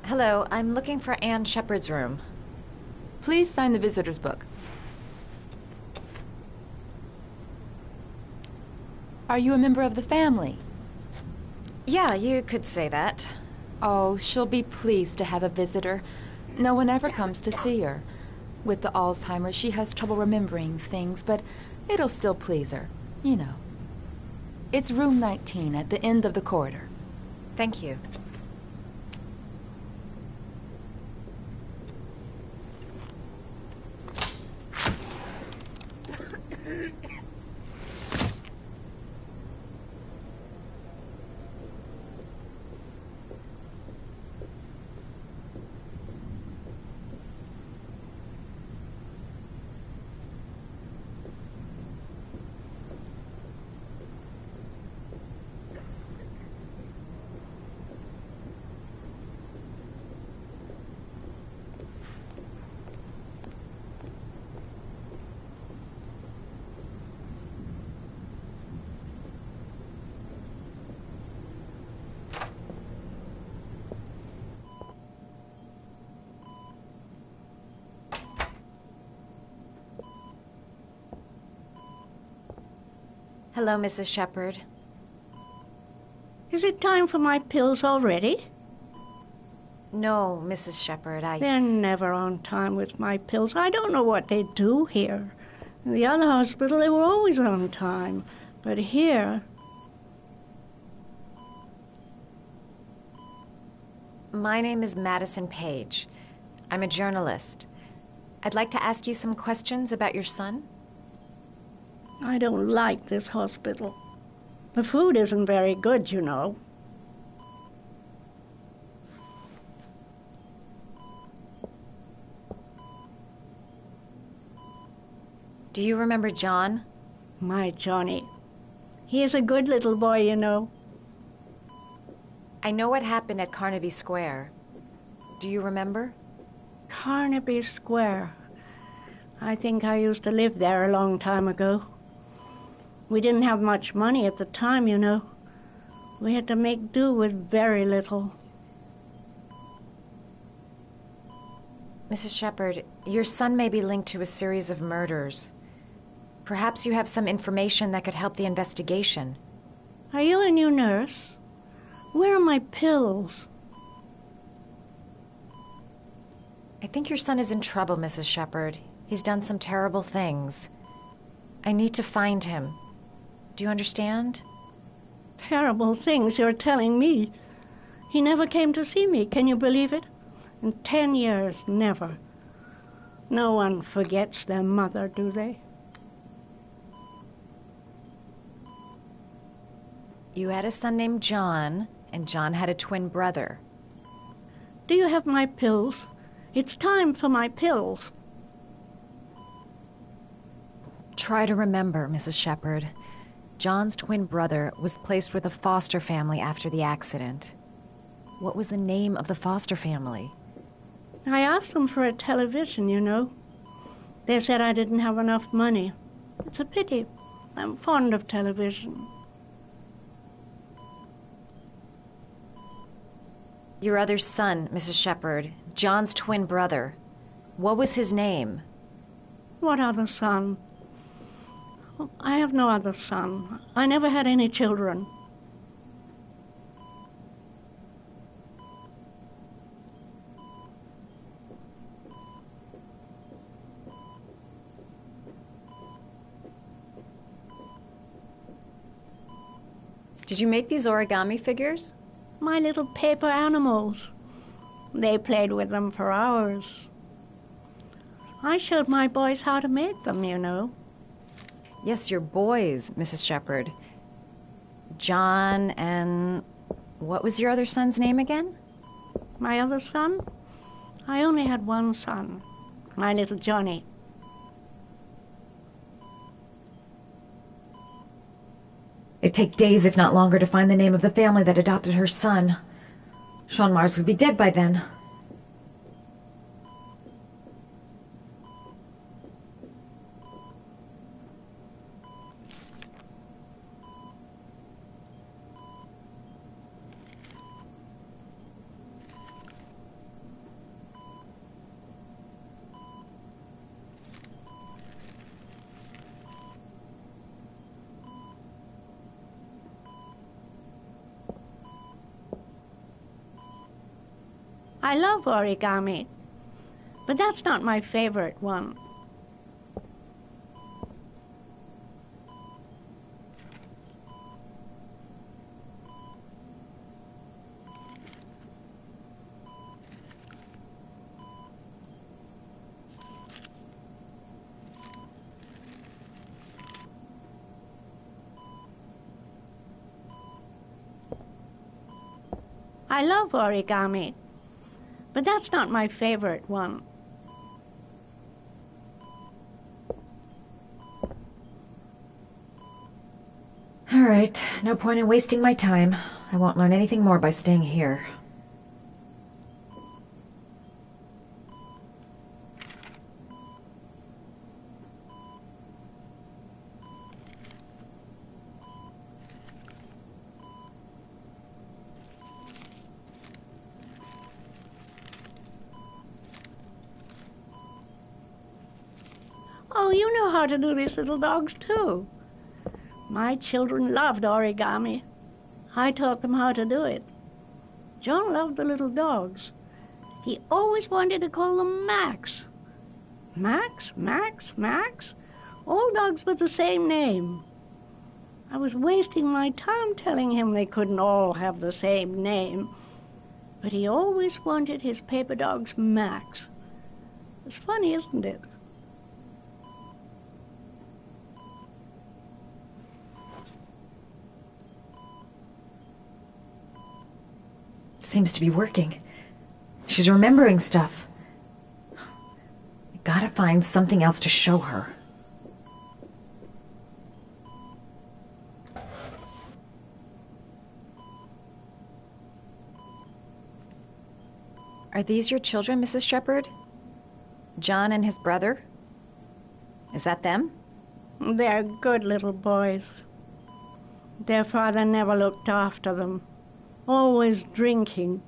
Hello, I'm looking for Anne Shepherd's room. Please sign the visitor's book. Are you a member of the family? Yeah, you could say that. Oh, she'll be pleased to have a visitor. No one ever comes to see her. With the Alzheimer's, she has trouble remembering things, but it'll still please her, you know. It's room 19 at the end of the corridor. Thank you. Hello, Mrs. Shepherd. Is it time for my pills already? No, Mrs. Shepherd, They're never on time with my pills. I don't know what they do here. In the other hospital, they were always on time. But here... My name is Madison Page. I'm a journalist. I'd like to ask you some questions about your son. I don't like this hospital. The food isn't very good, you know. Do you remember John? My Johnny. He is a good little boy, you know. I know what happened at Carnaby Square. Do you remember? Carnaby Square. I think I used to live there a long time ago. We didn't have much money at the time, you know. We had to make do with very little. Mrs. Shepherd, your son may be linked to a series of murders. Perhaps you have some information that could help the investigation. Are you a new nurse? Where are my pills? I think your son is in trouble, Mrs. Shepherd. He's done some terrible things. I need to find him. Do you understand? Terrible things you're telling me. He never came to see me, can you believe it? In 10 years, never. No one forgets their mother, do they? You had a son named John, and John had a twin brother. Do you have my pills? It's time for my pills. Try to remember, Mrs. Shepherd. John's twin brother was placed with a foster family after the accident. What was the name of the foster family? I asked them for a television, you know. They said I didn't have enough money. It's a pity. I'm fond of television. Your other son, Mrs. Shepherd, John's twin brother. What was his name? What other son? I have no other son. I never had any children. Did you make these origami figures? My little paper animals. They played with them for hours. I showed my boys how to make them, you know. Yes, your boys, Mrs. Shepherd. John and... what was your other son's name again? My other son? I only had one son. My little Johnny. It'd take days, if not longer, to find the name of the family that adopted her son. Sean Mars would be dead by then. I love origami, but that's not my favorite one. I love origami, but that's not my favorite one. All right, no point in wasting my time. I won't learn anything more by staying here. Oh, you know how to do these little dogs, too. My children loved origami. I taught them how to do it. John loved the little dogs. He always wanted to call them Max. Max, Max, Max? All dogs with the same name. I was wasting my time telling him they couldn't all have the same name. But he always wanted his paper dogs Max. It's funny, isn't it? Seems to be working. She's remembering stuff. I gotta find something else to show her. Are these your children, Mrs. Shepherd? John and his brother? Is that them? They're good little boys. Their father never looked after them, always drinking.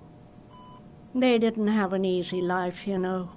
They didn't have an easy life, you know.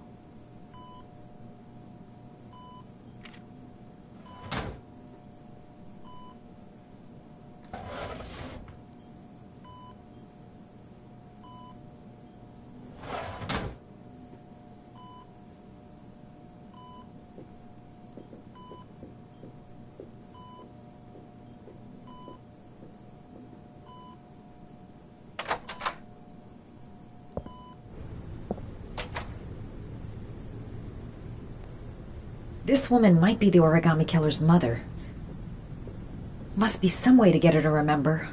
This woman might be the origami killer's mother. Must be some way to get her to remember.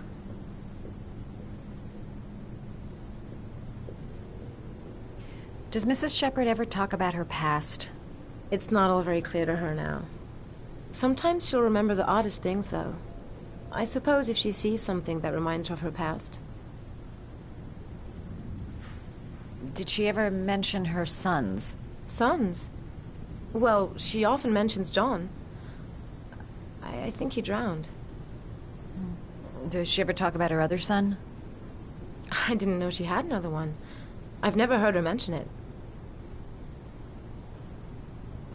Does Mrs. Shepherd ever talk about her past? It's not all very clear to her now. Sometimes she'll remember the oddest things, though. I suppose if she sees something that reminds her of her past. Did she ever mention her sons? Sons? Well, she often mentions John. I think he drowned. Does she ever talk about her other son? I didn't know she had another one. I've never heard her mention it.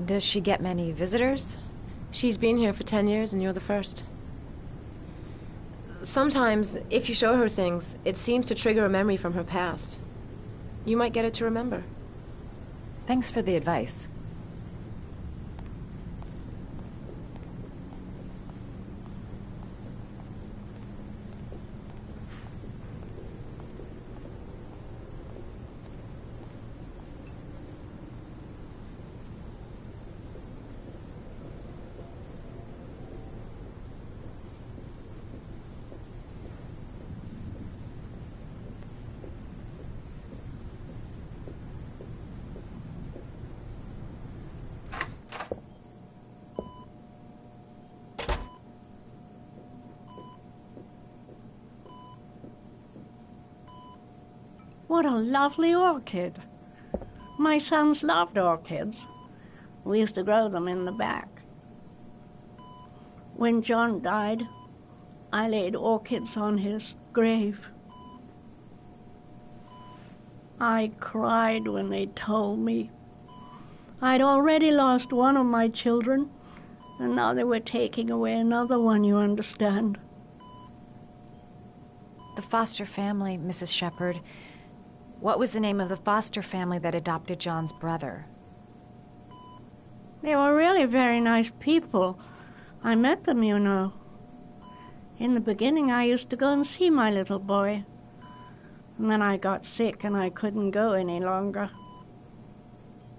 Does she get many visitors? She's been here for 10 years and you're the first. Sometimes, if you show her things, it seems to trigger a memory from her past. You might get her to remember. Thanks for the advice. What a lovely orchid. My sons loved orchids. We used to grow them in the back. When John died, I laid orchids on his grave. I cried when they told me. I'd already lost one of my children, and now they were taking away another one, you understand. The foster family, Mrs. Shepherd. What was the name of the foster family that adopted John's brother? They were really very nice people. I met them, you know. In the beginning, I used to go and see my little boy. And then I got sick and I couldn't go any longer.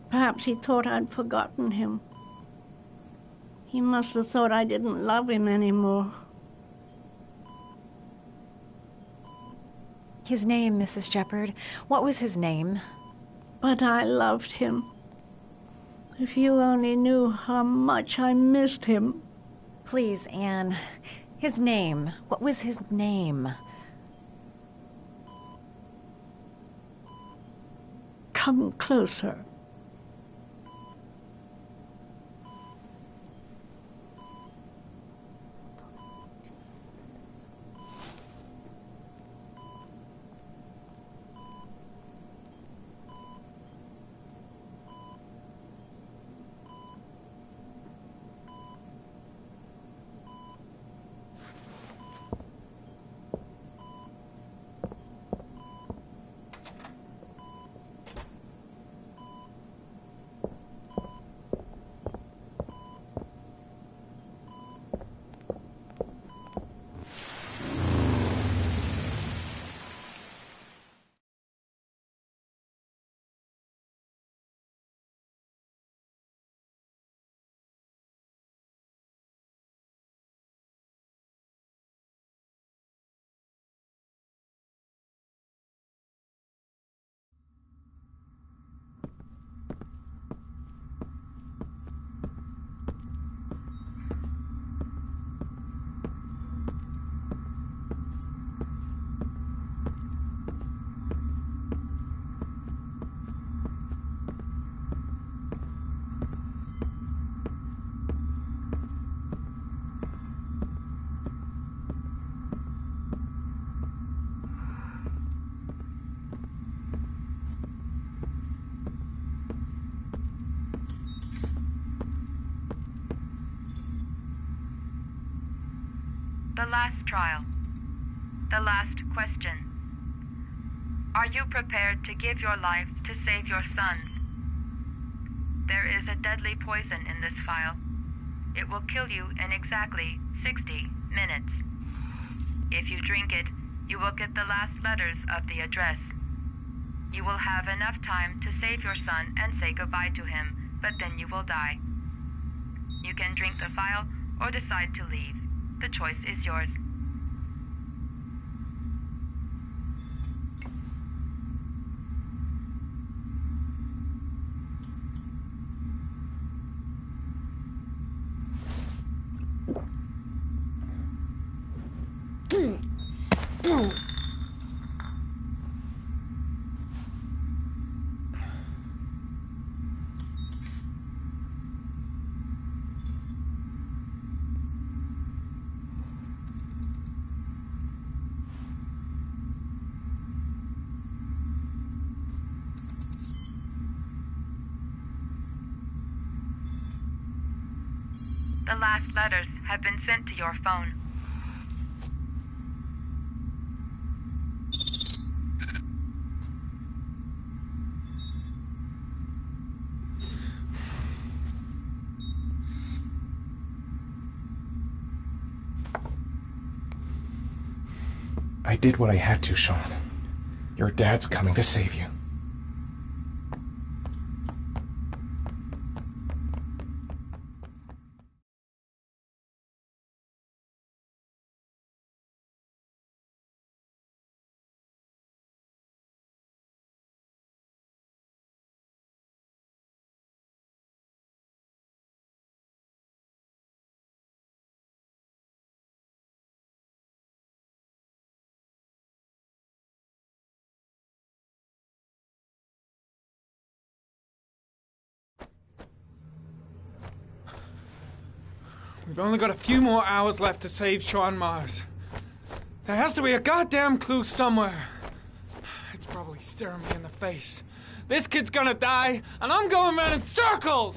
Perhaps he thought I'd forgotten him. He must have thought I didn't love him anymore. His name, Mrs. Shepherd. What was his name? But I loved him. If you only knew how much I missed him. Please, Anne. His name. What was his name? Come closer. The last trial. The last question. Are you prepared to give your life to save your sons? There is a deadly poison in this vial. It will kill you in exactly 60 minutes. If you drink it, you will get the last letters of the address. You will have enough time to save your son and say goodbye to him, but then you will die. You can drink the vial or decide to leave. The choice is yours. The last letters have been sent to your phone. I did what I had to, Sean. Your dad's coming to save you. We've only got a few more hours left to save Sean Mars. There has to be a goddamn clue somewhere. It's probably staring me in the face. This kid's gonna die, and I'm going around in circles!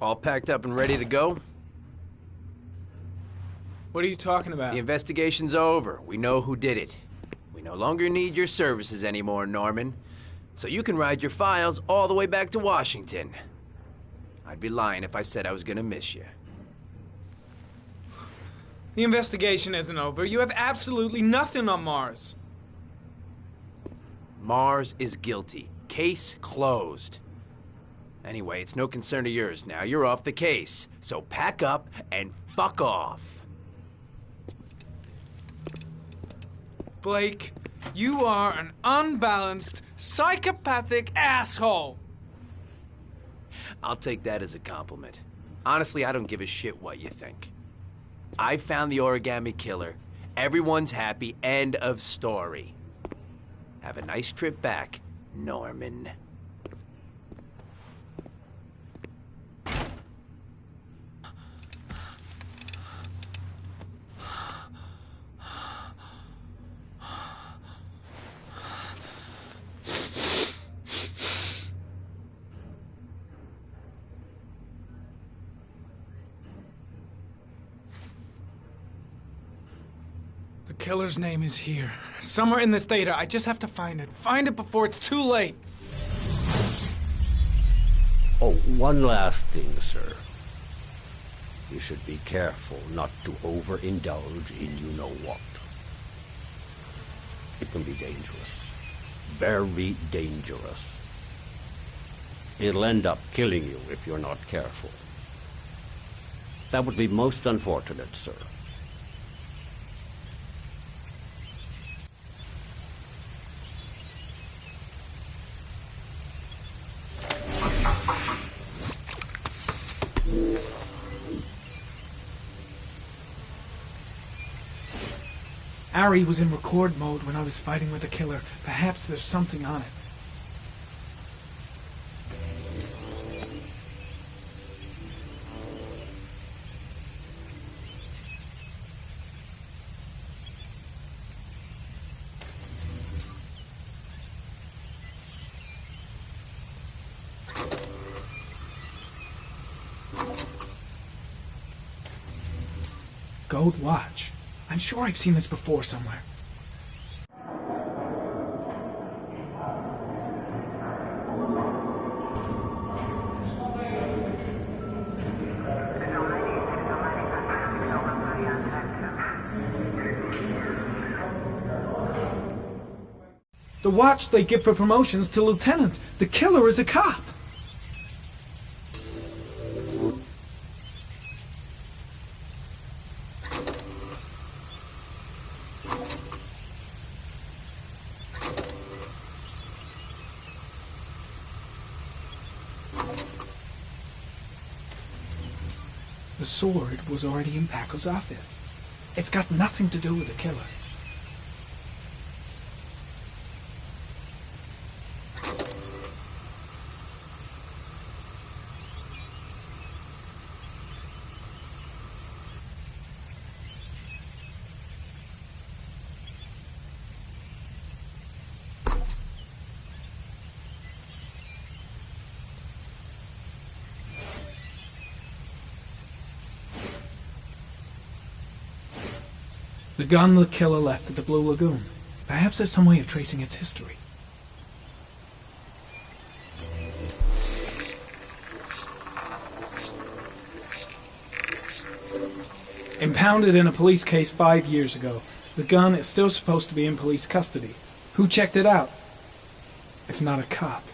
All packed up and ready to go? What are you talking about? The investigation's over. We know who did it. We no longer need your services anymore, Norman. So you can ride your files all the way back to Washington. I'd be lying if I said I was gonna miss you. The investigation isn't over. You have absolutely nothing on Mars. Mars is guilty. Case closed. Anyway, it's no concern of yours now. You're off the case. So pack up and fuck off. Blake, you are an unbalanced, psychopathic asshole. I'll take that as a compliment. Honestly, I don't give a shit what you think. I found the origami killer. Everyone's happy. End of story. Have a nice trip back, Norman. The killer's name is here. Somewhere in this data. I just have to find it. Find it before it's too late. Oh, one last thing, sir. You should be careful not to overindulge in you-know-what. It can be dangerous. Very dangerous. It'll end up killing you if you're not careful. That would be most unfortunate, sir. Ari was in record mode when I was fighting with the killer. Perhaps there's something on it. Gold watch. I'm sure I've seen this before somewhere. The watch they give for promotions to lieutenant. The killer is a cop. The sword was already in Paco's office. It's got nothing to do with the killer. The gun the killer left at the Blue Lagoon. Perhaps there's some way of tracing its history. Impounded in a police case 5 years ago, the gun is still supposed to be in police custody. Who checked it out? If not a cop.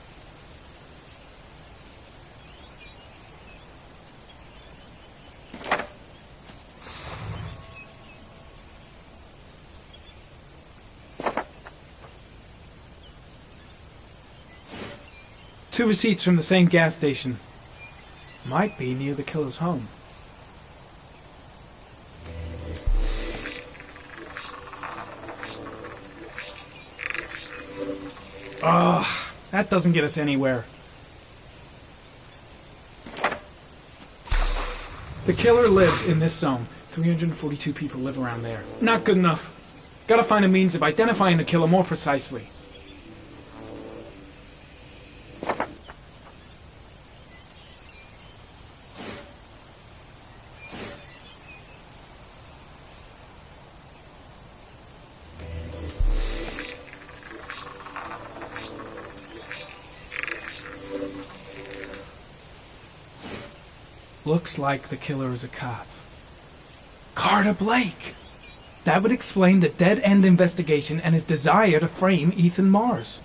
Two receipts from the same gas station. Might be near the killer's home. Ugh, that doesn't get us anywhere. The killer lives in this zone. 342 people live around there. Not good enough. Gotta find a means of identifying the killer more precisely. Looks like the killer is a cop. Carter Blake! That would explain the dead-end investigation and his desire to frame Ethan Mars.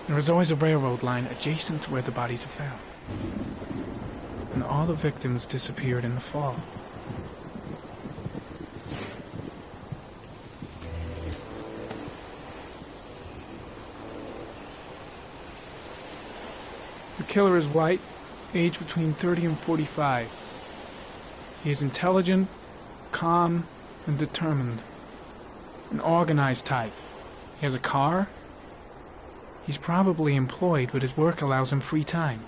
There is always a railroad line adjacent to where the bodies are found. And all the victims disappeared in the fall. The killer is white, aged between 30 and 45. He is intelligent, calm, and determined. An organized type. He has a car. He's probably employed, but his work allows him free time.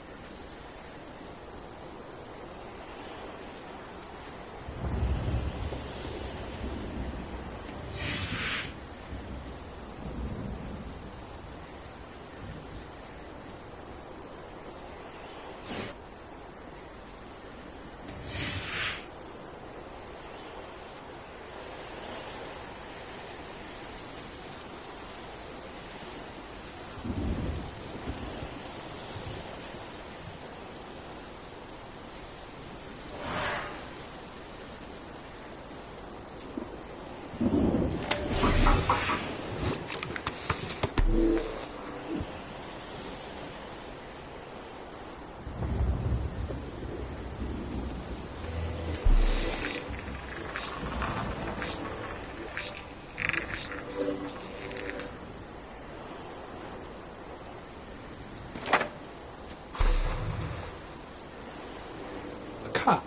Cop.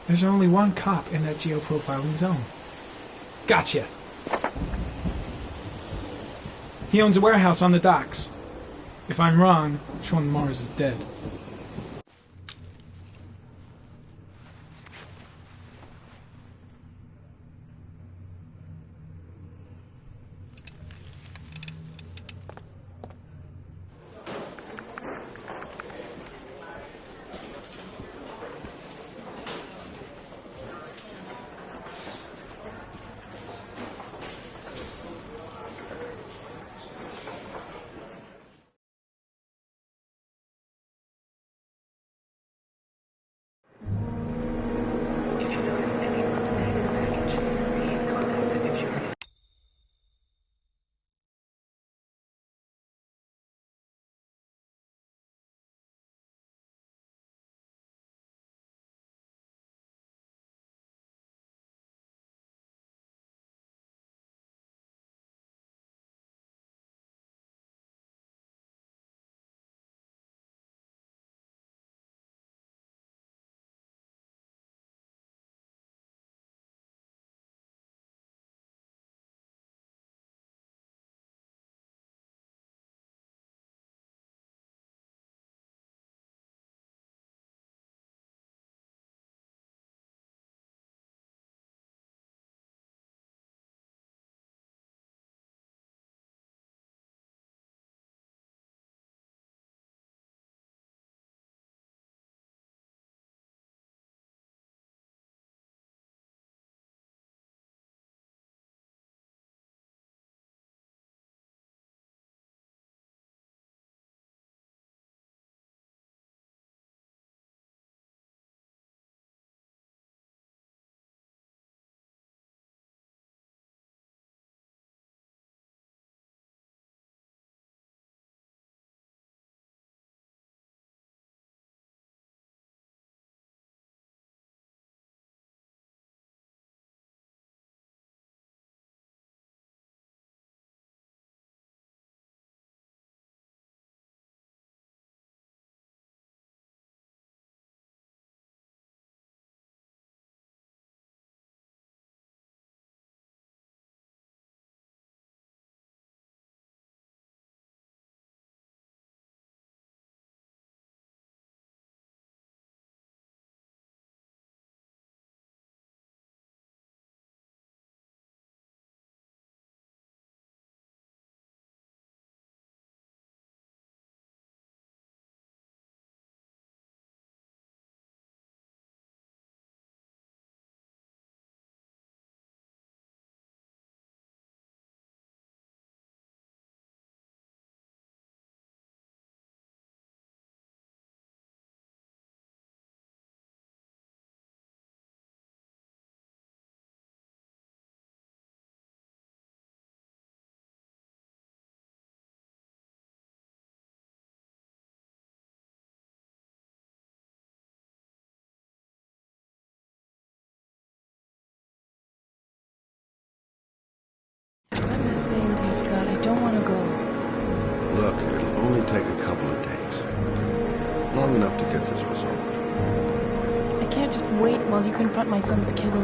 There's only one cop in that geoprofiling zone. Gotcha. He owns a warehouse on the docks. If I'm wrong, Sean Mars is dead. stay with you, Scott. I don't want to go. Look, it'll only take a couple of days. Long enough to get this resolved. I can't just wait while you confront my son's killer.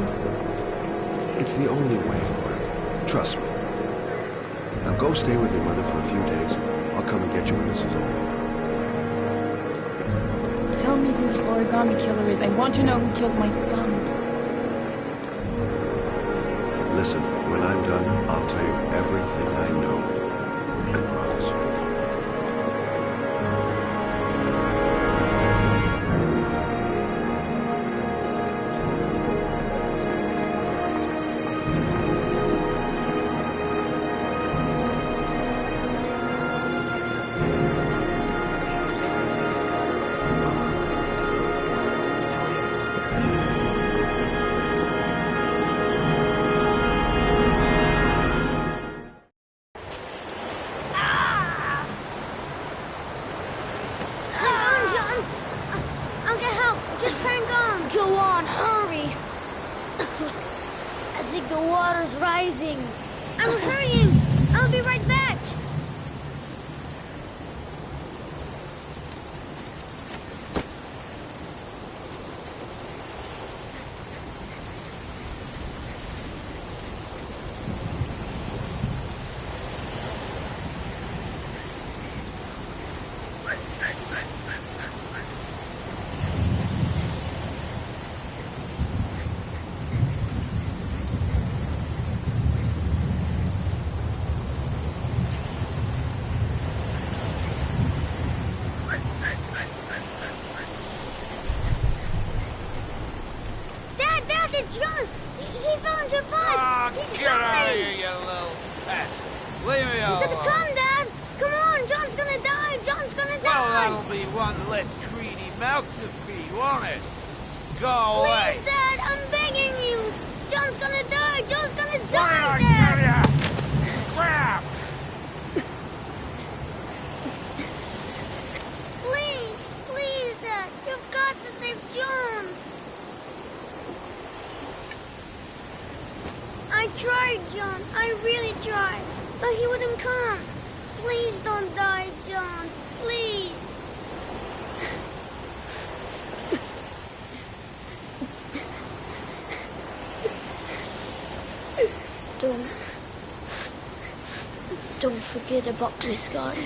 It's the only way, Lauren. Trust me. Now go stay with your mother for a few days. I'll come and get you when this is over. Tell me who the origami killer is. I want to know who killed my son. Listen, when I'm done, I'll tell you everything I know. I promise. I'm hurrying! I'll be right back! John! He fell into a pipe! He's Get out of coming! here, you little pest! Leave me You alone! gotta come, Dad! Come on! John's gonna die! John's gonna die! Well, that'll be one less greedy mouth to feed, won't it? Go away! Please, Dad! I'm begging you! John's gonna die! John's gonna What die, did I tell Dad! ya? Crap! Please! Please, Dad! You've got to save John! I tried, John. I really tried. But he wouldn't come. Please don't die, John. Please. Don't forget about me, Scotty.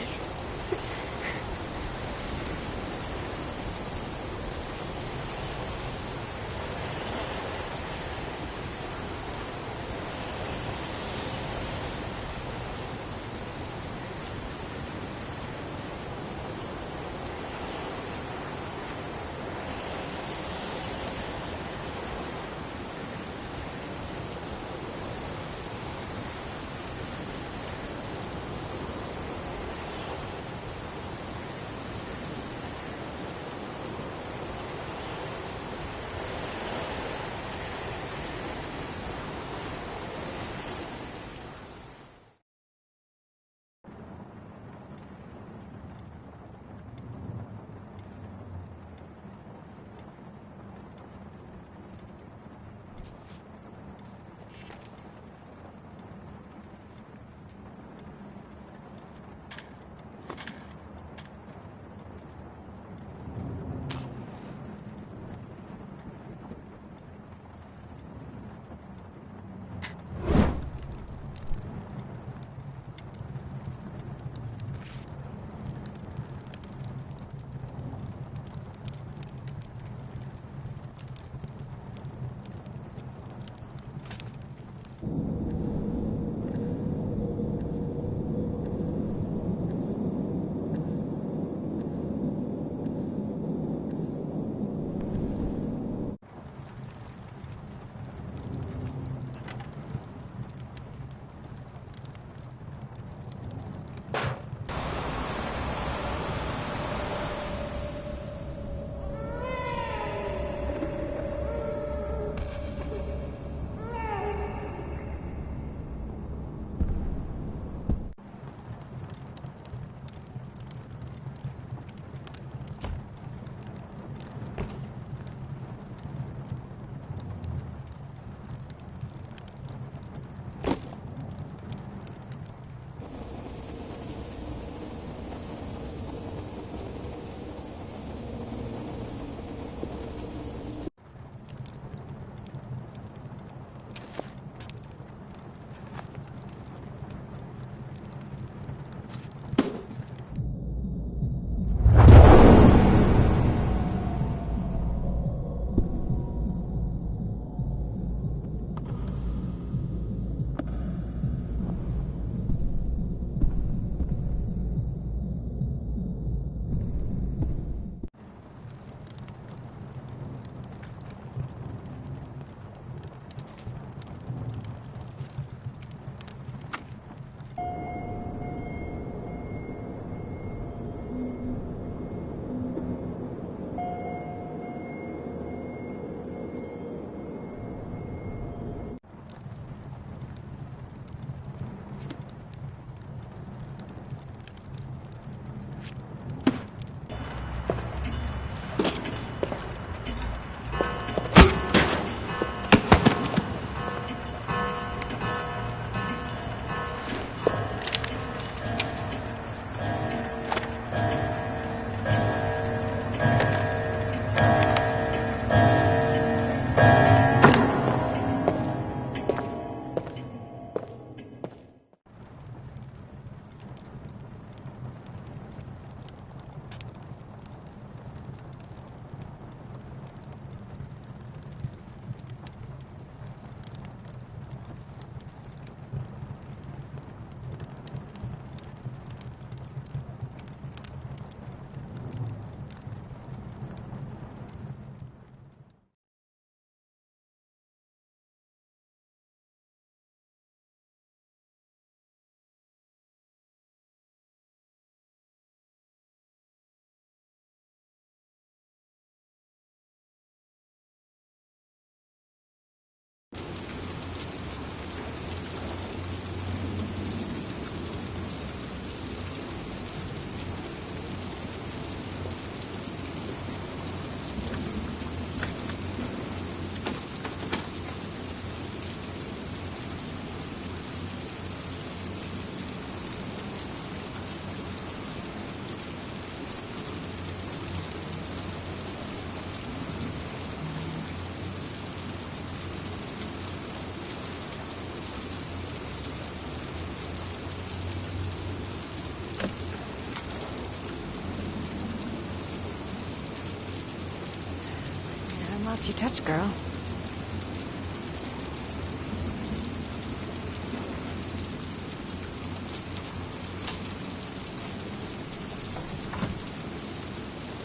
Nice you touch, girl.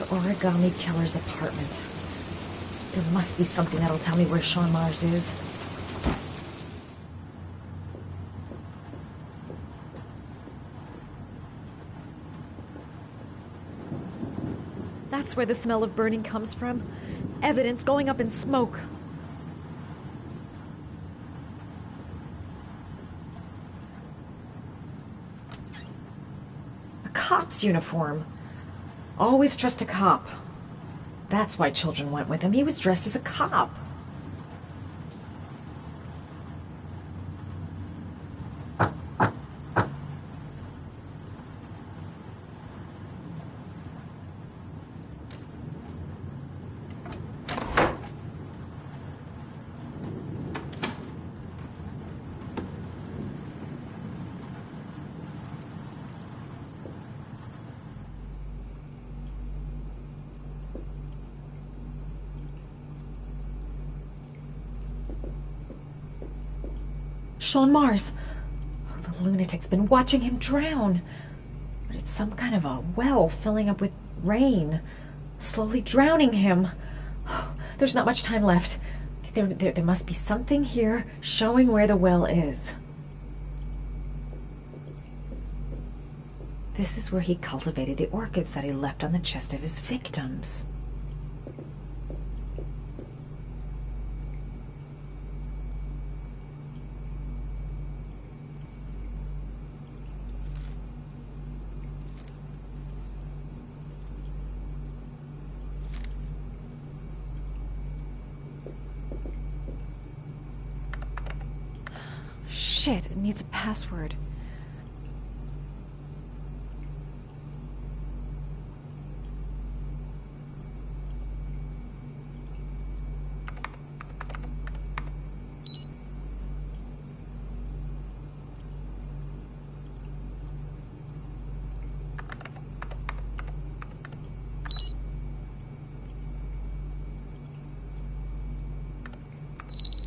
The Origami Killer's apartment. There must be something that'll tell me where Sean Mars is. That's where the smell of burning comes from. Evidence going up in smoke. A cop's uniform. Always trust a cop. That's why children went with him. He was dressed as a cop. Sean Mars. Oh, the lunatic's been watching him drown. But it's some kind of a well filling up with rain, slowly drowning him. Oh, there's not much time left. There must be something here showing where the well is. This is where he cultivated the orchids that he left on the chest of his victims. Shit, it needs a password.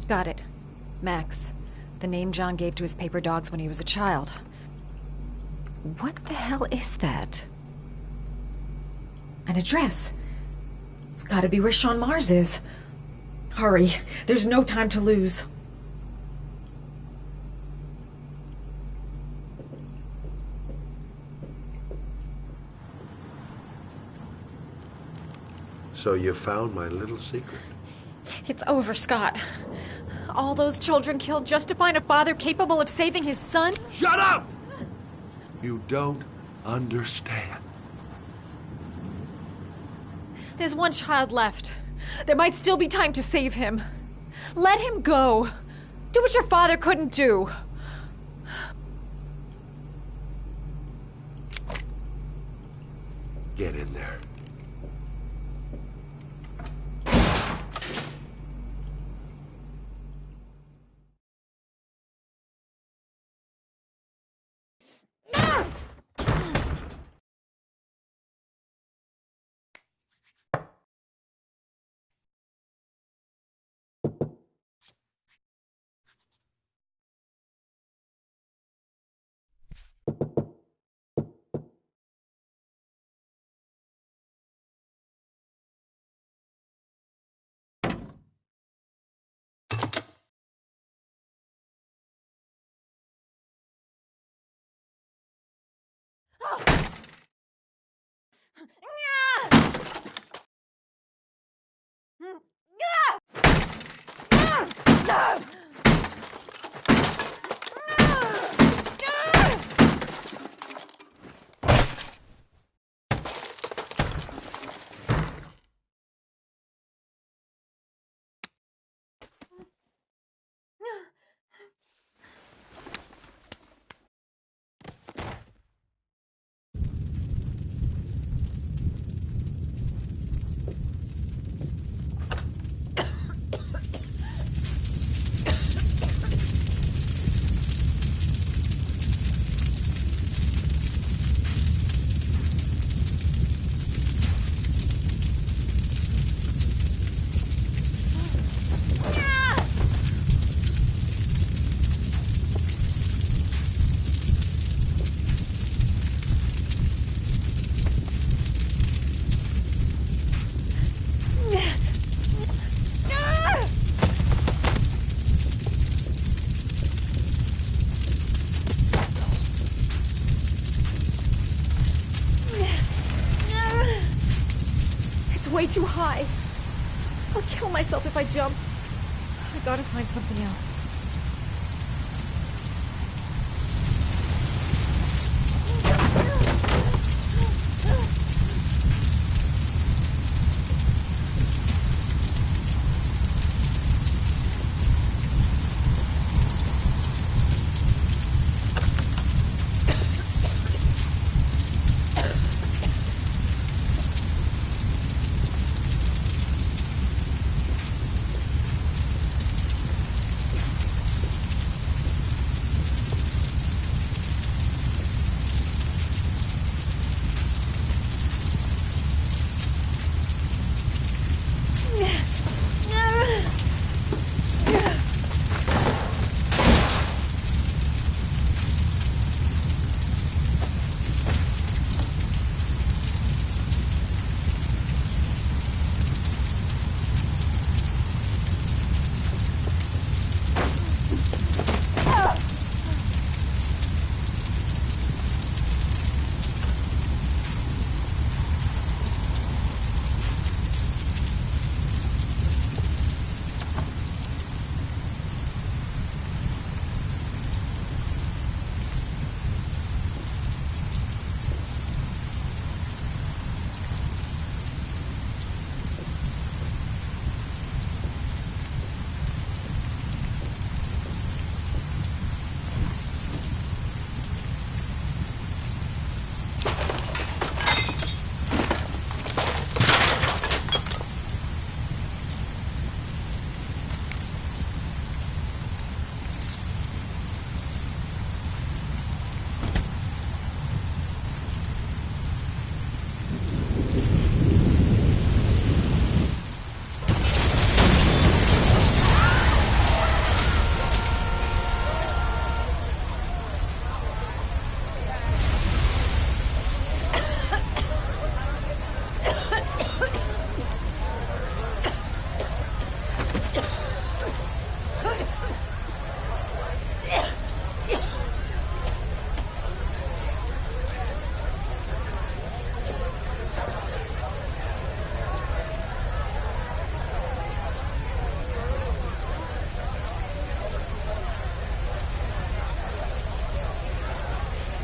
Got it. Max. The name John gave to his paper dogs when he was a child. What the hell is that? An address. It's gotta be where Sean Mars is. Hurry. There's no time to lose. So you found my little secret? It's over, Scott. All those children killed just to find a father capable of saving his son? Shut up! You don't understand. There's one child left. There might still be time to save him. Let him go. Do what your father couldn't do. Get in there. too high. I'll kill myself if I jump. I gotta find something else.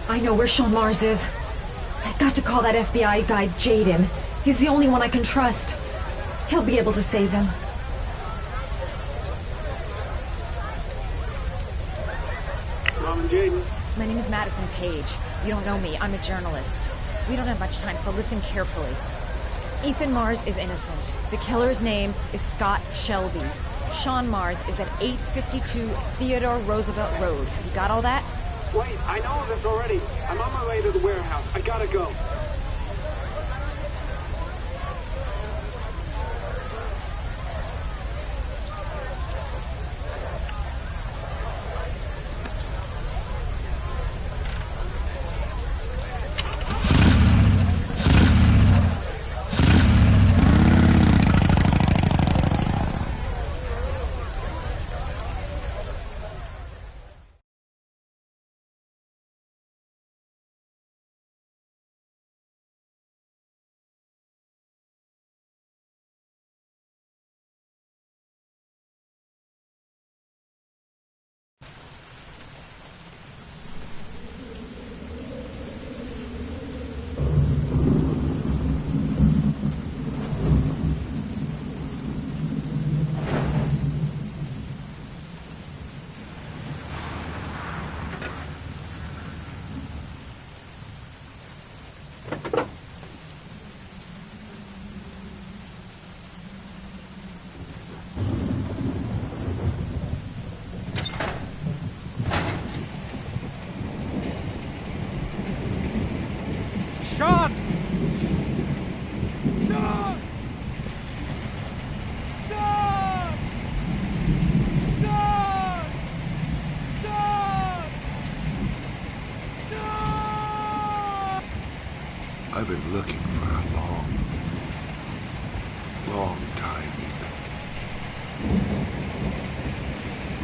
I know where Sean Mars is. I've got to call that FBI guy, Jaden. He's the only one I can trust. He'll be able to save him. Mom and Jaden. My name is Madison Page. You don't know me. I'm a journalist. We don't have much time, so listen carefully. Ethan Mars is innocent. The killer's name is Scott Shelby. Sean Mars is at 852 Theodore Roosevelt Road. You got all that? Wait, I know this already. I'm on my way to the warehouse. I gotta go. Sean! Sean! Sean! Sean! Sean! Sean! I've been looking for a long, long time, Ethan.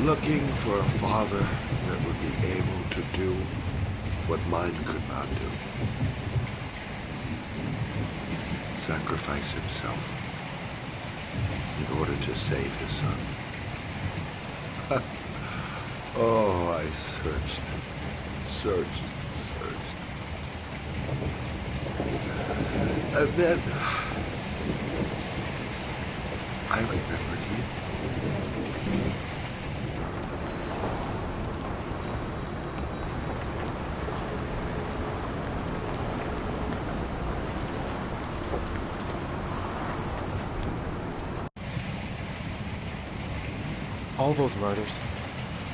Looking for a father that would be able to do what mine could not do. Sacrifice himself in order to save his son. Oh, I searched. And then I remembered you. All those murders,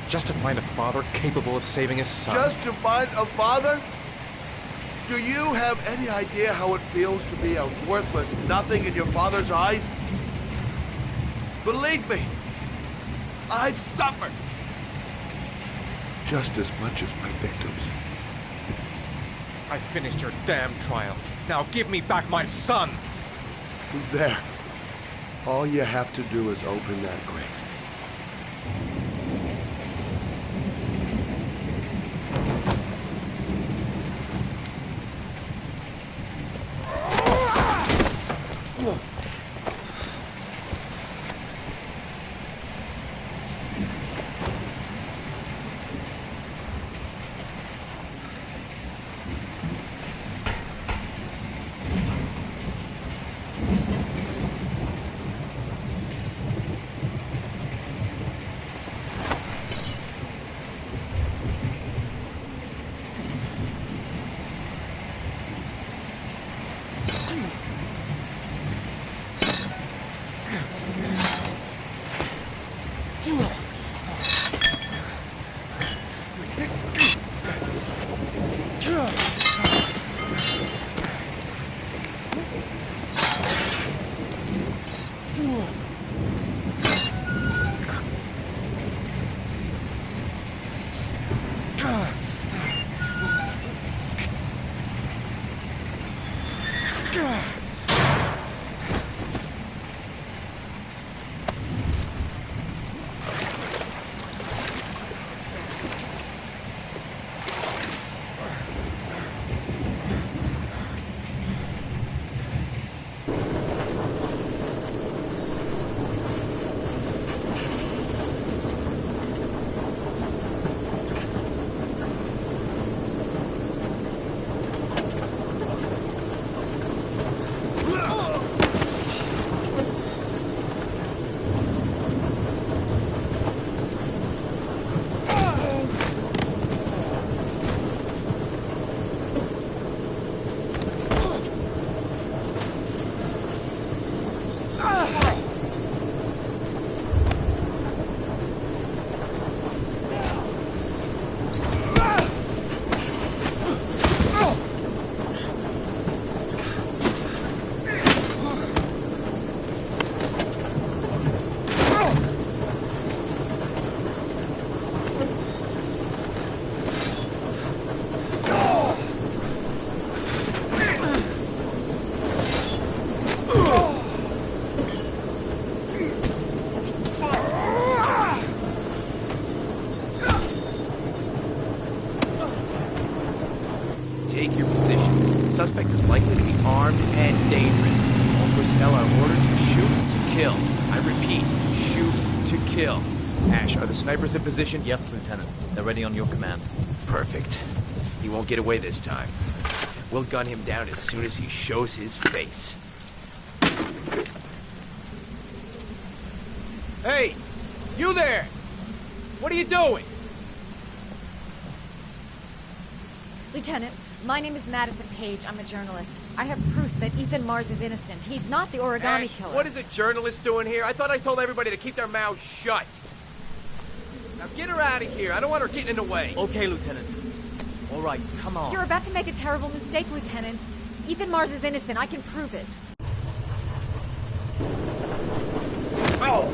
just to find a father capable of saving his son. Just to find a father? Do you have any idea how it feels to be a worthless nothing in your father's eyes? Believe me, I've suffered just as much as my victims. I finished your damn trials. Now give me back my son! There. All you have to do is open that grave. Take your positions. The suspect is likely to be armed and dangerous. All personnel are ordered to shoot to kill. I repeat, shoot to kill. Ash, are the snipers in position? Yes, Lieutenant. They're ready on your command. Perfect. He won't get away this time. We'll gun him down as soon as he shows his face. Hey! You there! What are you doing? Lieutenant, my name is Madison Page. I'm a journalist. I have proof that Ethan Mars is innocent. He's not the origami Ash, killer. what is a journalist doing here? I thought I told everybody to keep their mouths shut. Now get her out of here. I don't want her getting in the way. Okay, Lieutenant. All right, come on. You're about to make a terrible mistake, Lieutenant. Ethan Mars is innocent. I can prove it. Oh!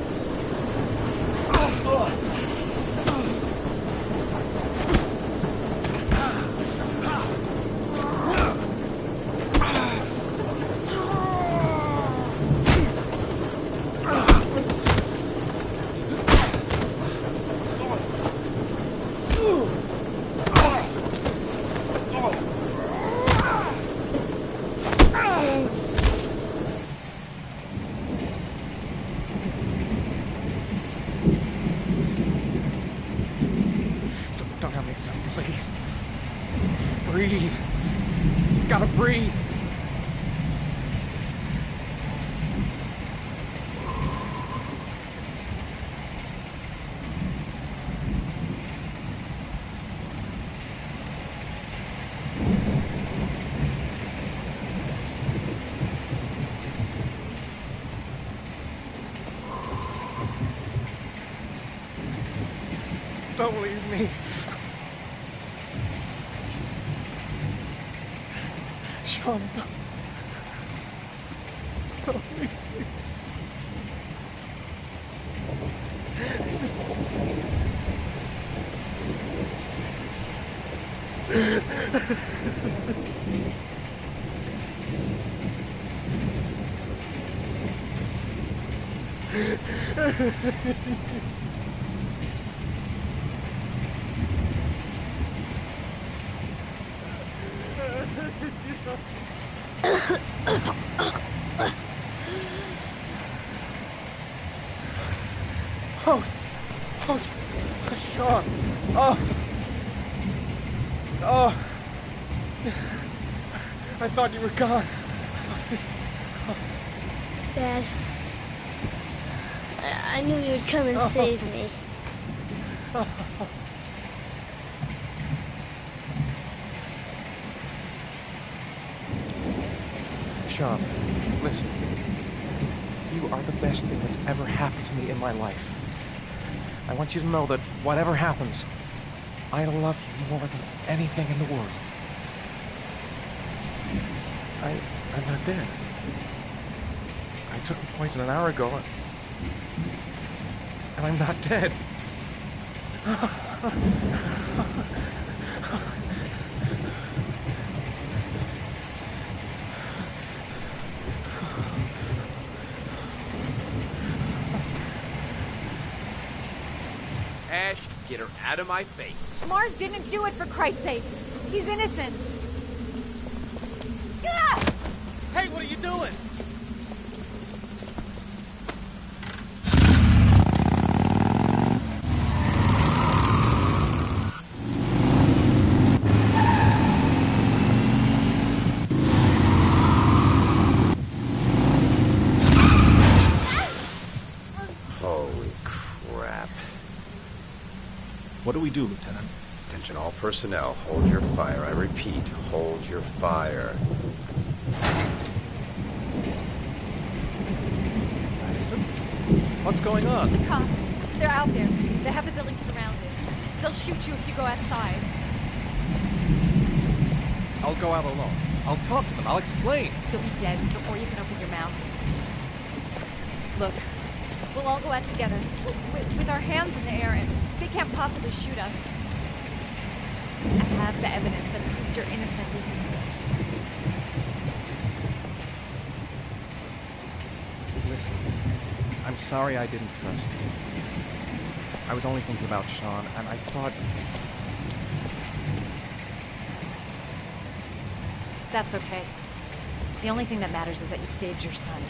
Please. Breathe. Gotta breathe. Don't leave me. Sean, don't leave me. Sean. I thought you were gone. Dad, I knew you would come and save me. Sean, listen. You are the best thing that's ever happened to me in my life. I want you to know that whatever happens, I love you more than anything in the world. I'm not dead. I took the poison an hour ago, and I'm not dead. Ash, get her out of my face. Mars didn't do it, for Christ's sakes. He's innocent. Hey, what are you doing? Holy crap. What do we do, Lieutenant? Attention all personnel, hold your fire. I repeat, hold your fire. What's going on? The cops. They're out there. They have the building surrounded. They'll shoot you if you go outside. I'll go out alone. I'll talk to them. I'll explain. You'll be dead before you can open your mouth. Look, we'll all go out together, with our hands in the air, and they can't possibly shoot us. I have the evidence that proves your innocence. Listen, I'm sorry I didn't trust you. I was only thinking about Sean, and I thought... That's okay. The only thing that matters is that you saved your son.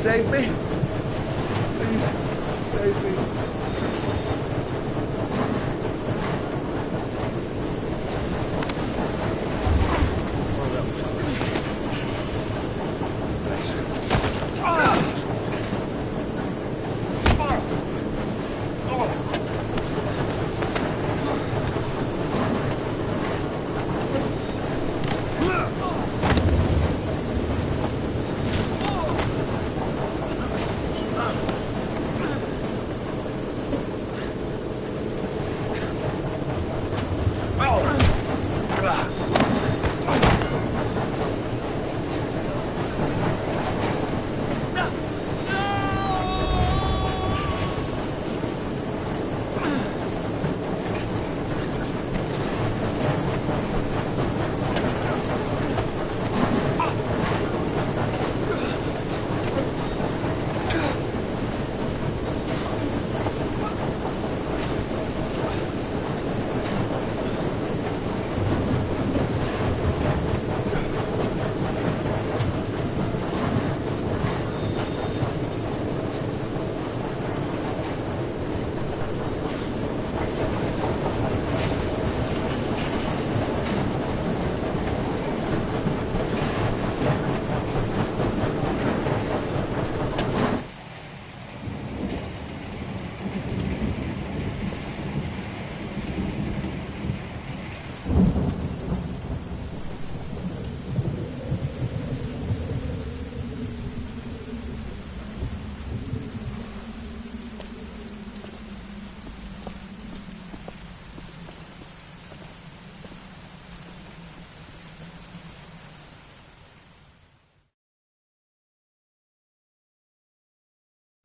Save me. Please, save me.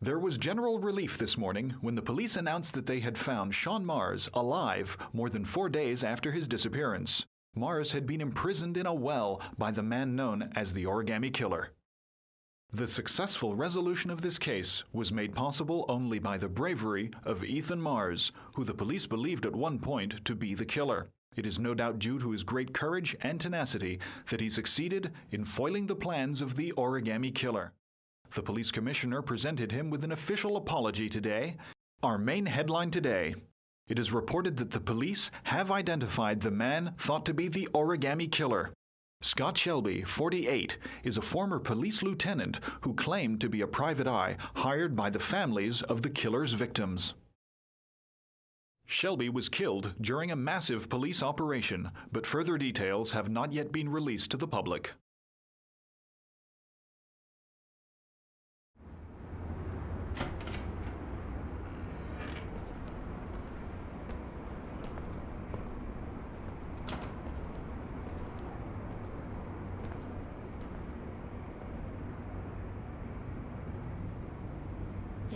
There was general relief this morning when the police announced that they had found Sean Mars alive more than 4 days after his disappearance. Mars had been imprisoned in a well by the man known as the Origami Killer. The successful resolution of this case was made possible only by the bravery of Ethan Mars, who the police believed at one point to be the killer. It is no doubt due to his great courage and tenacity that he succeeded in foiling the plans of the Origami Killer. The police commissioner presented him with an official apology today. Our main headline today: it is reported that the police have identified the man thought to be the Origami Killer. Scott Shelby, 48, is a former police lieutenant who claimed to be a private eye hired by the families of the killer's victims. Shelby was killed during a massive police operation, but further details have not yet been released to the public.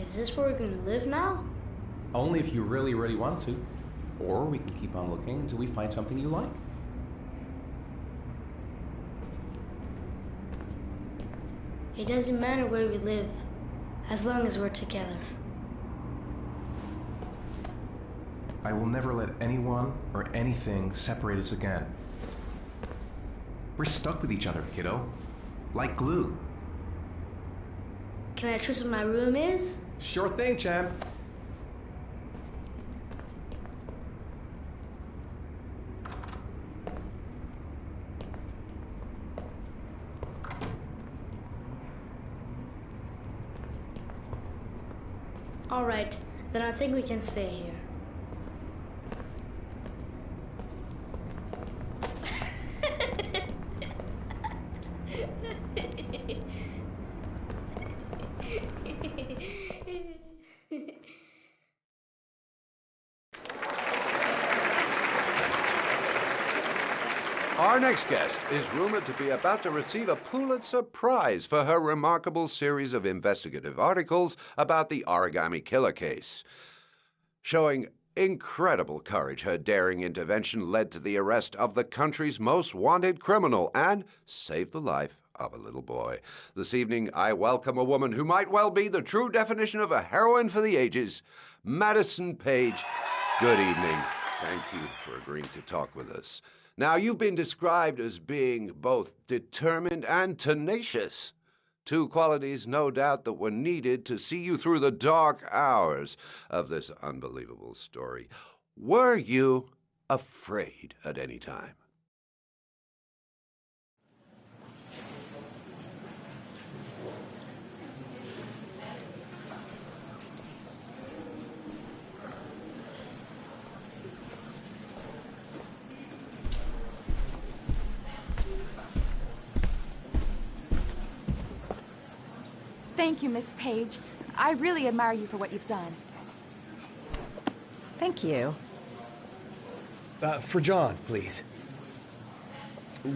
Is this where we're going to live now? Only if you really, really want to. Or we can keep on looking until we find something you like. It doesn't matter where we live, as long as we're together. I will never let anyone or anything separate us again. We're stuck with each other, kiddo. Like glue. Can I choose what my room is? Sure thing, champ. All right, then I think we can stay here. Our next guest is rumored to be about to receive a Pulitzer Prize for her remarkable series of investigative articles about the Origami Killer case. Showing incredible courage, her daring intervention led to the arrest of the country's most wanted criminal and saved the life of a little boy. This evening, I welcome a woman who might well be the true definition of a heroine for the ages, Madison Paige. Good evening. Thank you for agreeing to talk with us. Now, you've been described as being both determined and tenacious. Two qualities, no doubt, that were needed to see you through the dark hours of this unbelievable story. Were you afraid at any time? Thank you, Miss Page. I really admire you for what you've done. Thank you. For John, please.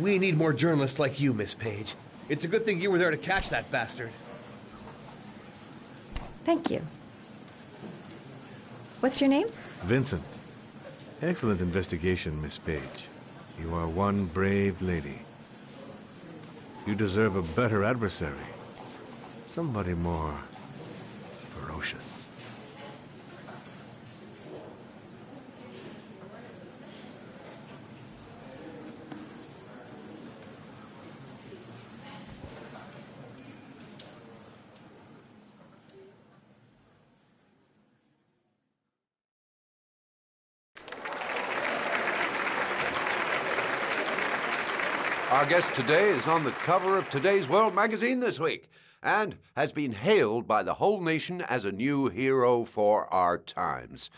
We need more journalists like you, Miss Page. It's a good thing you were there to catch that bastard. Thank you. What's your name? Vincent. Excellent investigation, Miss Page. You are one brave lady. You deserve a better adversary. Somebody more ferocious. Our guest today is on the cover of Today's World magazine this week and has been hailed by the whole nation as a new hero for our times.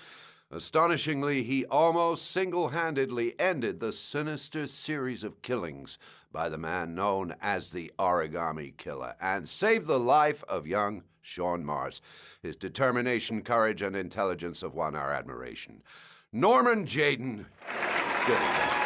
Astonishingly, he almost single-handedly ended the sinister series of killings by the man known as the Origami Killer and saved the life of young Sean Mars. His determination, courage, and intelligence have won our admiration. Norman Jayden. Good evening.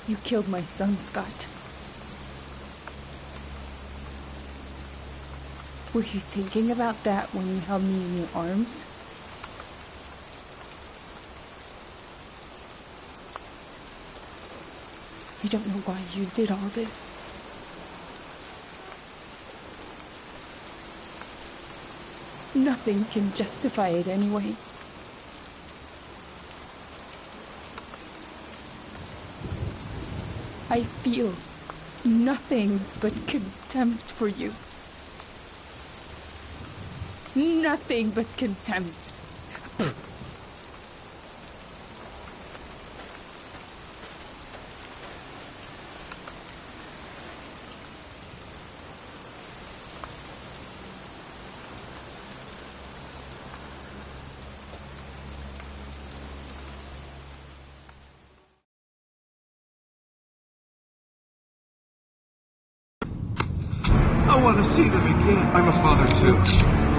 You killed my son, Scott. Were you thinking about that when you held me in your arms? I don't know why you did all this. Nothing can justify it anyway. I feel nothing but contempt for you. Nothing but contempt. I want to see them again. I'm a father too.